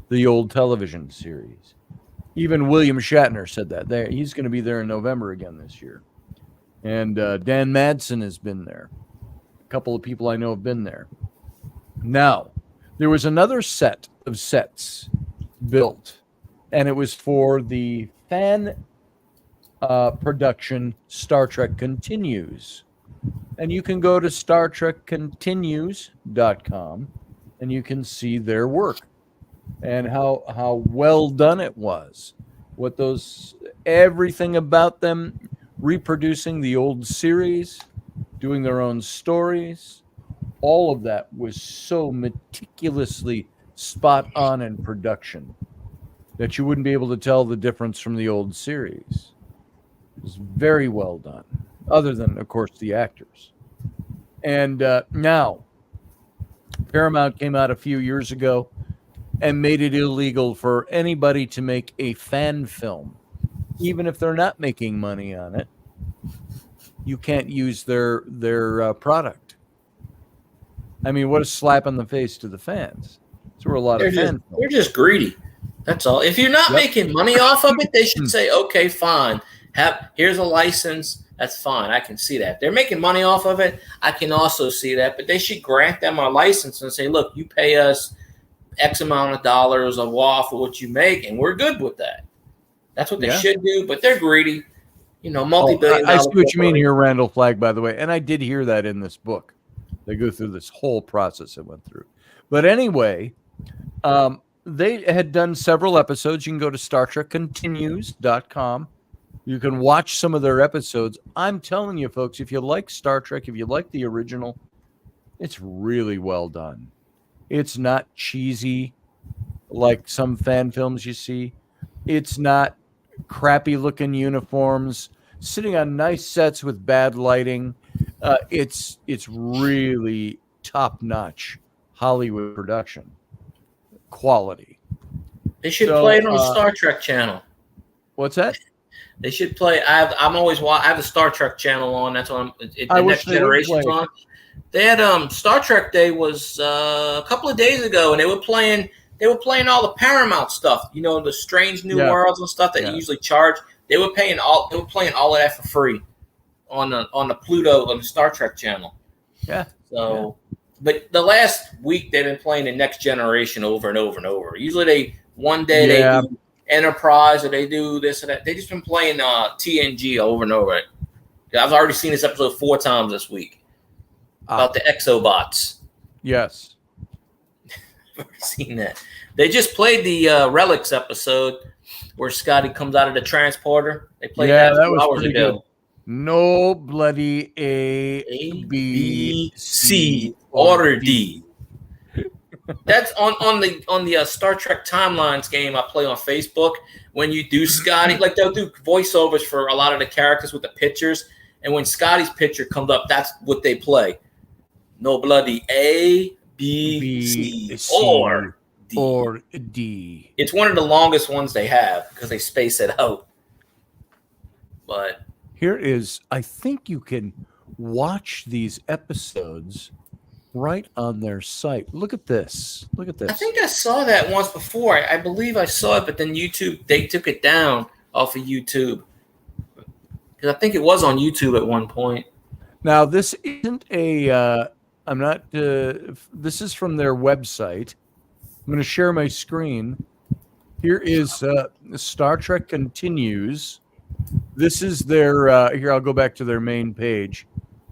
the old television series. Even William Shatner said that. He's going to be there in November again this year. And Dan Madsen has been there. A couple of people I know have been there. Now, there was another set of sets built, and it was for the fan production Star Trek Continues. And you can go to StarTrekContinues.com and you can see their work and how well done it was. Everything about them reproducing the old series, doing their own stories, all of that was so meticulously spot on in production that you wouldn't be able to tell the difference from the old series. It was very well done, other than, of course, the actors. And now, Paramount came out a few years ago and made it illegal for anybody to make a fan film. Even if they're not making money on it, you can't use their product. I mean, what a slap in the face to the fans. There were a lot of fans. They're just greedy. That's all. If you're not making money off of it, they should say, okay, fine. Here's a license. That's fine. I can see that. They're making money off of it. I can also see that. But they should grant them a license and say, look, you pay us X amount of dollars off of what you make, and we're good with that. That's what they should do. But they're greedy. Multi-billion. I see what you mean here, Randall Flagg, by the way. And I did hear that in this book. They go through this whole process it went through. But anyway, they had done several episodes. You can go to StarTrekContinues.com. You can watch some of their episodes. I'm telling you, folks, if you like Star Trek, if you like the original, it's really well done. It's not cheesy like some fan films you see. It's not crappy-looking uniforms, sitting on nice sets with bad lighting. It's really top-notch Hollywood production quality. They should play it on the Star Trek channel. What's that? They should play. I have the Star Trek channel on. That's on. The Next Generation's on. They had Star Trek Day was a couple of days ago, and they were playing all the Paramount stuff. The Strange New Worlds and stuff that you usually charge. They were playing all of that for free on the Pluto on the Star Trek channel. Yeah. So, but the last week they've been playing the Next Generation over and over and over. Usually they do Enterprise, or they do this or that. They just been playing TNG over and over. I've already seen this episode 4 times this week about the Exobots. Yes, I've already seen that. They just played the Relics episode where Scotty comes out of the transporter. They played that was hours ago. Good. No bloody A, B, C, order D. That's on the Star Trek Timelines game I play on Facebook. When you do Scotty, like they'll do voiceovers for a lot of the characters with the pictures, and when Scotty's picture comes up, that's what they play. No bloody A, B, C, or D. It's one of the longest ones they have because they space it out. But here is, I think you can watch these episodes right on their site. Look at this. I think I saw that once before. I believe I saw it, but then they took it down off of YouTube. Because I think it was on YouTube at one point. Now, this isn't this is from their website. I'm going to share my screen. Here is Star Trek Continues. This is their, here, I'll go back to their main page,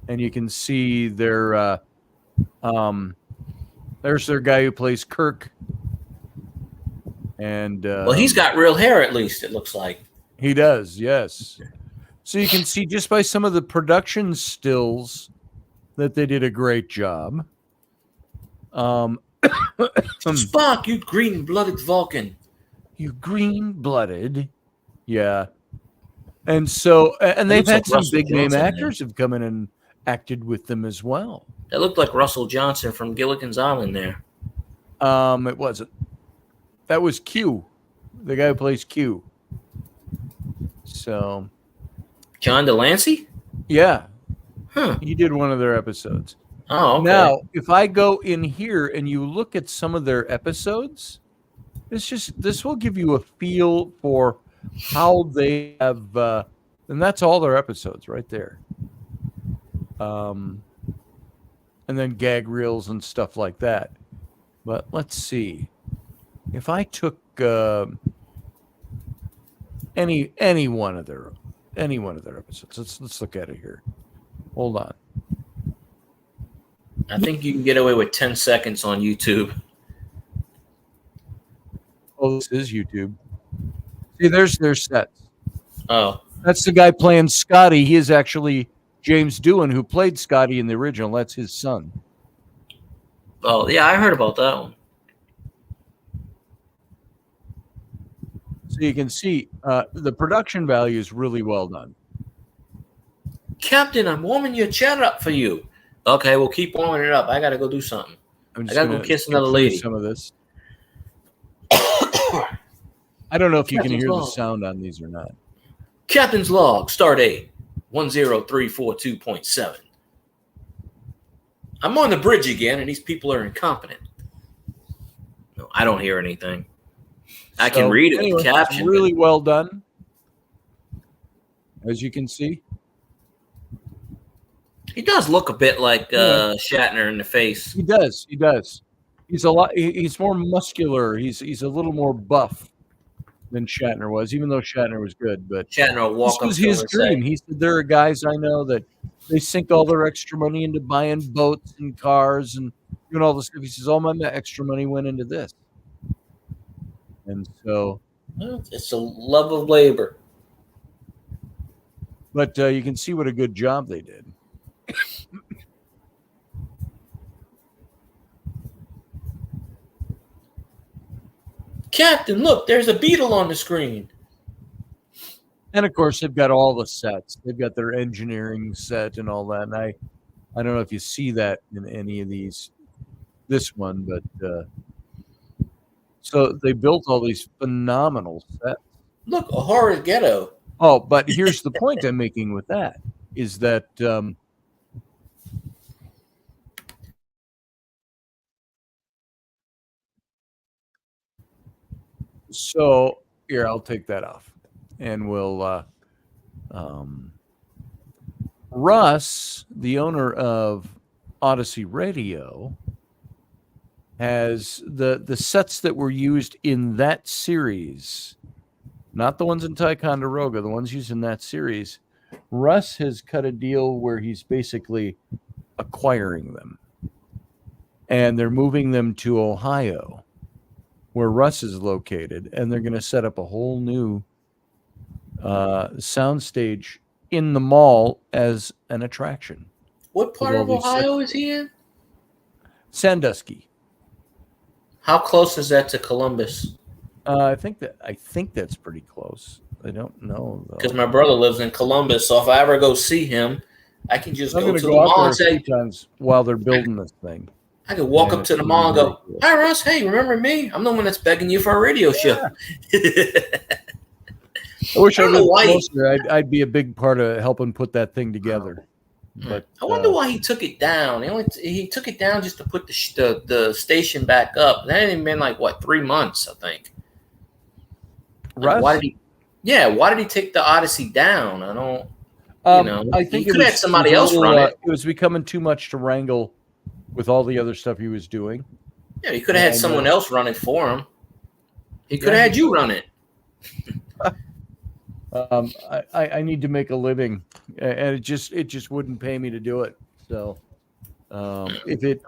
and you can see their, there's their guy who plays Kirk. And well, he's got real hair, at least, it looks like. He does, yes. So you can see just by some of the production stills that they did a great job. Spock, you green-blooded Vulcan. You green-blooded. Yeah. And so, and they've had some big-name actors have come in and acted with them as well. That looked like Russell Johnson from Gilligan's Island there. It wasn't. That was Q, the guy who plays Q. So, John Delancey? yeah, Huh. he did one of their episodes. Oh, okay. Now, if I go in here and you look at some of their episodes, this will give you a feel for how they have, and that's all their episodes right there. And then gag reels and stuff like that. But let's see. If I took any one of their episodes, let's look at it here. Hold on. I think you can get away with 10 seconds on YouTube. Oh, this is YouTube. See, there's their sets. Oh. That's the guy playing Scotty. He is actually James Doohan, who played Scotty in the original. That's his son. Oh, yeah, I heard about that one. So you can see the production value is really well done. Captain, I'm warming your chat up for you. Okay, well, keep warming it up. I got to go do something. I'm I got to go kiss another lady. Some of this. I don't know if you can Captain's hear the log. sound on these or not. Captain's log, start date 10342.7. I'm on the bridge again, and these people are incompetent. No, I don't hear anything. I can read it with caption. It's really well done, as you can see. He does look a bit like Shatner in the face. He does. He does. He's a lot. He's more muscular. He's a little more buff than Shatner was, even though Shatner was good. But Shatner will walk this up was to him his and dream. say, He said there are guys I know that they sink all their extra money into buying boats and cars and doing all this stuff. He says all my extra money went into this, and so. well, it's a love of labor. But you can see what a good job they did. Captain, look, there's a beetle on the screen. And of course, they've got all the sets. They've got their engineering set and all that. And I don't know if you see that in any of these, this one, but so they built all these phenomenal sets. Look, a horror ghetto. Oh, but here's the point I'm making with that is that so here, I'll take that off and we'll Russ, the owner of Odyssey Radio, has the sets that were used in that series, not the ones in Ticonderoga, the ones used in that series. Russ has cut a deal where he's basically acquiring them, and they're moving them to Ohio, where Russ is located, and they're going to set up a whole new soundstage in the mall as an attraction. What part of Ohio is he in? Sandusky. How close is that to Columbus? I think that's pretty close. I don't know though. Because my brother lives in Columbus, so if I ever go see him, I can just I'm go going to to the go out mall there and a say, few times while they're building this thing. I can walk Yeah, up to the it's mall and really go, cool. "Hi, Russ. Hey, remember me? I'm the one that's begging you for a radio show." I wish I I don't know lived why closer. I'd be a big part of helping put that thing together. But I wonder why he took it down. He took it down just to put the station back up. That ain't been like 3 months, I think. Russ? Why did he take the Odyssey down? I don't. I think he could have had somebody else run it. It was becoming too much to wrangle with all the other stuff he was doing. Yeah, he could have had someone else run it for him. He could have had you run it. I need to make a living, and it just wouldn't pay me to do it. So if it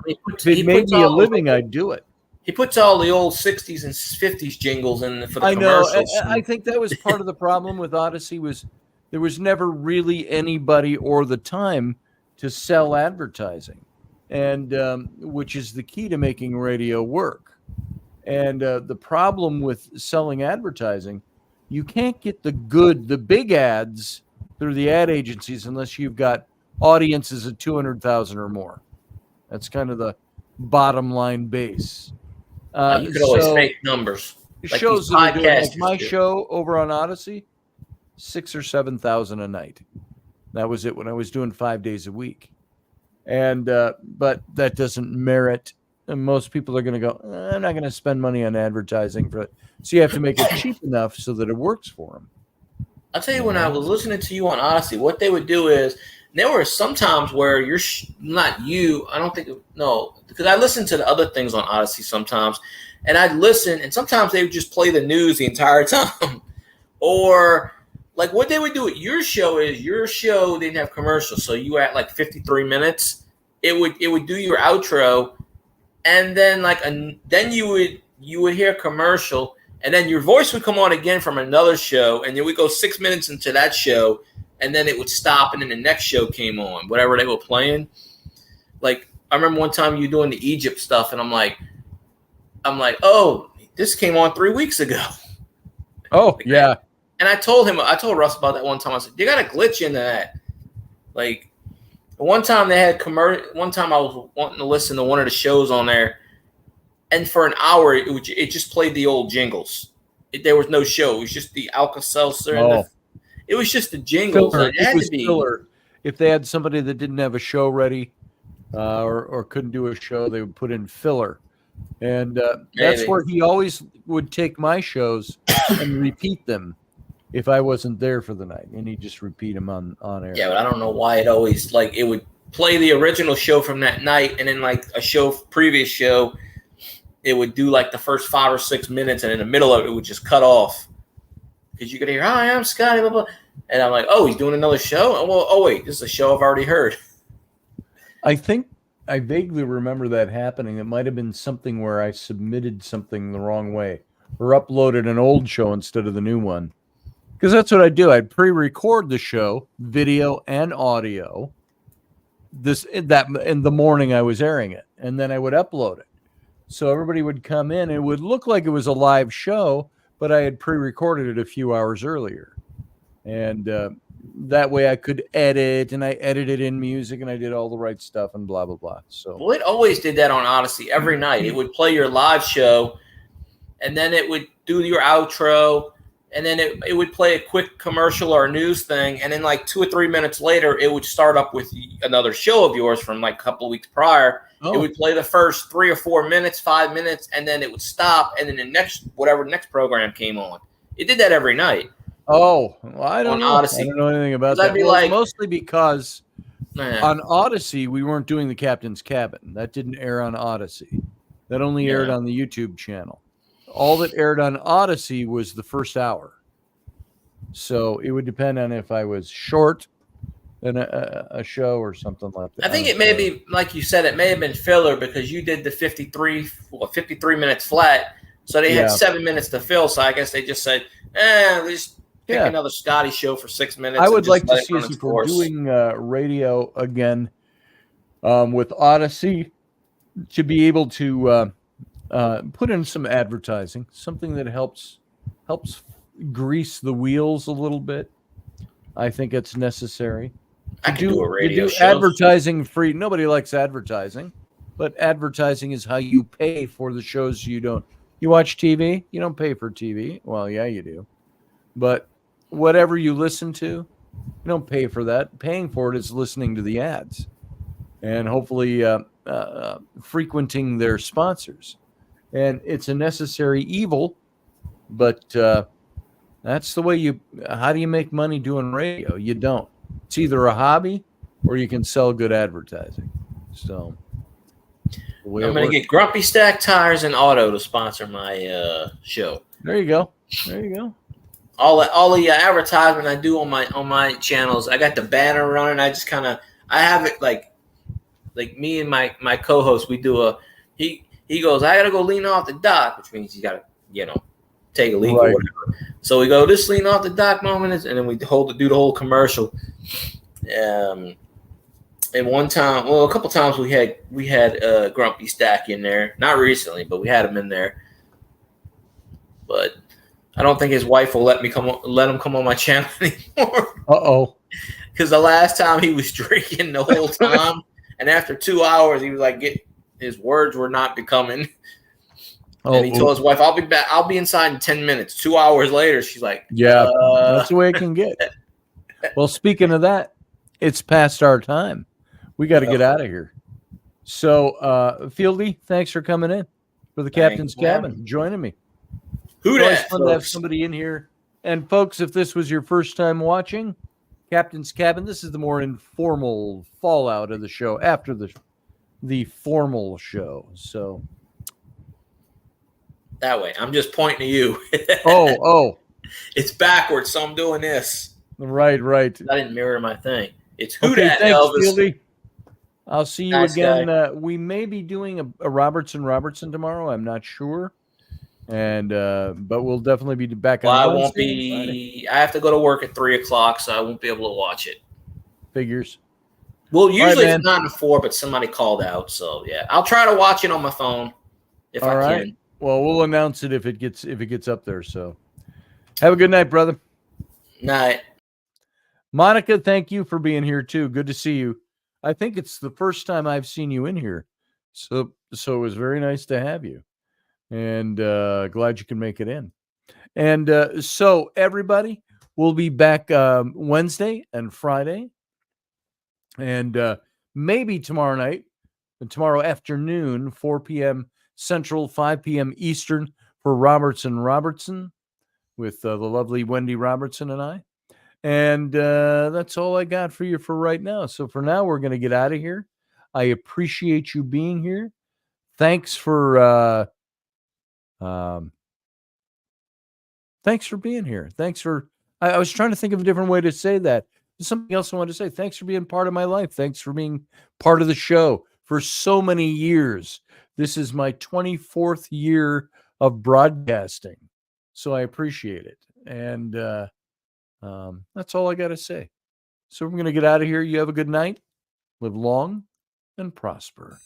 made me a living, I'd do it. He puts all the old 60s and 50s jingles in for the I know. commercials. I think that was part of the problem with Odyssey was there was never really anybody or the time to sell advertising, and which is the key to making radio work. And the problem with selling advertising, you can't get the big ads through the ad agencies unless you've got audiences of 200,000 or more. That's kind of the bottom line base. You could always make numbers. It Like shows these that are doing, like podcasters my do. show over on Odyssey. 6,000 or 7,000 a night. That was it when I was doing 5 days a week. And but that doesn't merit. And most people are going to go, I'm not going to spend money on advertising for it. So you have to make it cheap enough so that it works for them. I'll tell you, when I was listening to you on Odyssey, what they would do is there were some times where you're not you. I don't think no, because I listen to the other things on Odyssey sometimes, and I'd listen, and sometimes they would just play the news the entire time, or like what they would do at your show is your show didn't have commercials, so you were at like 53 minutes. It would do your outro, and then then you would hear a commercial, and then your voice would come on again from another show, and then we go 6 minutes into that show, and then it would stop, and then the next show came on, whatever they were playing. Like I remember one time you doing the Egypt stuff, and I'm like, oh, this came on 3 weeks ago. Oh yeah. And I told Russ about that one time. I said, you got to glitch into that. Like one time they had one time I was wanting to listen to one of the shows on there, and for an hour it just played the old jingles. There was no show. It was just the Alka-Seltzer. Oh. It was just the jingles. Filler. It had to be filler. If they had somebody that didn't have a show ready or couldn't do a show, they would put in filler. And that's where he always would take my shows and repeat them if I wasn't there for the night. And he'd just repeat them on air. Yeah, but I don't know why it always, it would play the original show from that night, and then previous show, it would do the first 5 or 6 minutes, and in the middle of it would just cut off. Because you could hear, hi, I'm Scotty, blah, blah. And I'm like, oh, he's doing another show? Well, oh, wait, this is a show I've already heard. I think I vaguely remember that happening. It might have been something where I submitted something the wrong way or uploaded an old show instead of the new one. Because that's what I do. I'd pre-record the show, video and audio, in the morning I was airing it, and then I would upload it. So everybody would come in. It would look like it was a live show, but I had pre-recorded it a few hours earlier. And that way I could edit, and I edited in music, and I did all the right stuff and blah, blah, blah. So, well, it always did that on Odyssey every night. It would play your live show, and then it would do your outro, and then it would play a quick commercial or a news thing, and then 2 or 3 minutes later, it would start up with another show of yours from a couple of weeks prior. Oh. It would play the first 3 or 4 minutes, 5 minutes, and then it would stop, and then the next program came on. It did that every night. Oh, well, I don't know. Odyssey. I don't know anything about that. Mostly because on Odyssey, we weren't doing the Captain's Cabin. That didn't air on Odyssey. That only aired on the YouTube channel. All that aired on Odyssey was the first hour. So it would depend on if I was short in a show or something like that. I think it may be, like you said, it may have been filler because you did the 53 minutes flat. So they had 7 minutes to fill. So I guess they just said, just pick another Scotty show for 6 minutes. I would like to see us if we're doing radio again with Odyssey to be able to put in some advertising, something that helps grease the wheels a little bit. I think it's necessary. I can do a radio show. Advertising free. Nobody likes advertising, but advertising is how you pay for the shows you don't. You watch TV? You don't pay for TV. Well, yeah, you do. But whatever you listen to, you don't pay for that. Paying for it is listening to the ads and hopefully frequenting their sponsors. And it's a necessary evil, but that's the way how do you make money doing radio? You don't. It's either a hobby or you can sell good advertising. So I'm going to get Grumpy Stack Tires and Auto to sponsor my show. There you go. There you go. All the advertisement I do on my channels, I got the banner running. I just I have it like me and my co-host. We do he goes, I gotta go lean off the dock, which means you gotta take a leak or whatever. So we go, this lean off the dock moment, and then we do the whole commercial. And one time, a couple times we had Grumpy Stack in there. Not recently, but we had him in there. But I don't think his wife will let him come on my channel anymore. Uh-oh. Because the last time he was drinking the whole time, and after 2 hours he was his words were not becoming. And he told his wife, "I'll be back. I'll be inside in 10 minutes." 2 hours later, she's like, Yeah, that's the way it can get. Well, speaking of that, it's past our time. We got to get out of here. So, Fieldy, thanks for coming in for the Captain's Cabin, joining me. Who Always dat, fun to have somebody in here. And folks, if this was your first time watching Captain's Cabin, this is the more informal fallout of the show after the formal show. So that way. I'm just pointing to you. oh. It's backwards, so I'm doing this. Right. I didn't mirror my thing. It's who Okay, dat, thanks, Elvis. Fieldy. I'll see you Nice again. We may be doing a Robertson tomorrow. I'm not sure. And but we'll definitely be back on Well, I Wednesday won't be. I have to go to work at 3:00, so I won't be able to watch it. Figures. Well, usually right, it's 9 to 4, but somebody called out, so yeah, I'll try to watch it on my phone if I can. Well, we'll announce it if it gets up there. So, have a good night, brother. Night, Monica. Thank you for being here too. Good to see you. I think it's the first time I've seen you in here, so it was very nice to have you, and glad you can make it in. And so everybody, we'll be back Wednesday and Friday, and maybe tomorrow night and tomorrow afternoon, 4 p.m. Central, 5 p.m. Eastern for Robertson with the lovely Wendy Robertson and I. And that's all I got for you for right now. So for now, we're going to get out of here. I appreciate you being here. Thanks for being here. Thanks for. I was trying to think of a different way to say that. There's something else I wanted to say. Thanks for being part of my life. Thanks for being part of the show for so many years. This is my 24th year of broadcasting, so I appreciate it. And that's all I got to say. So we're going to get out of here. You have a good night. Live long and prosper.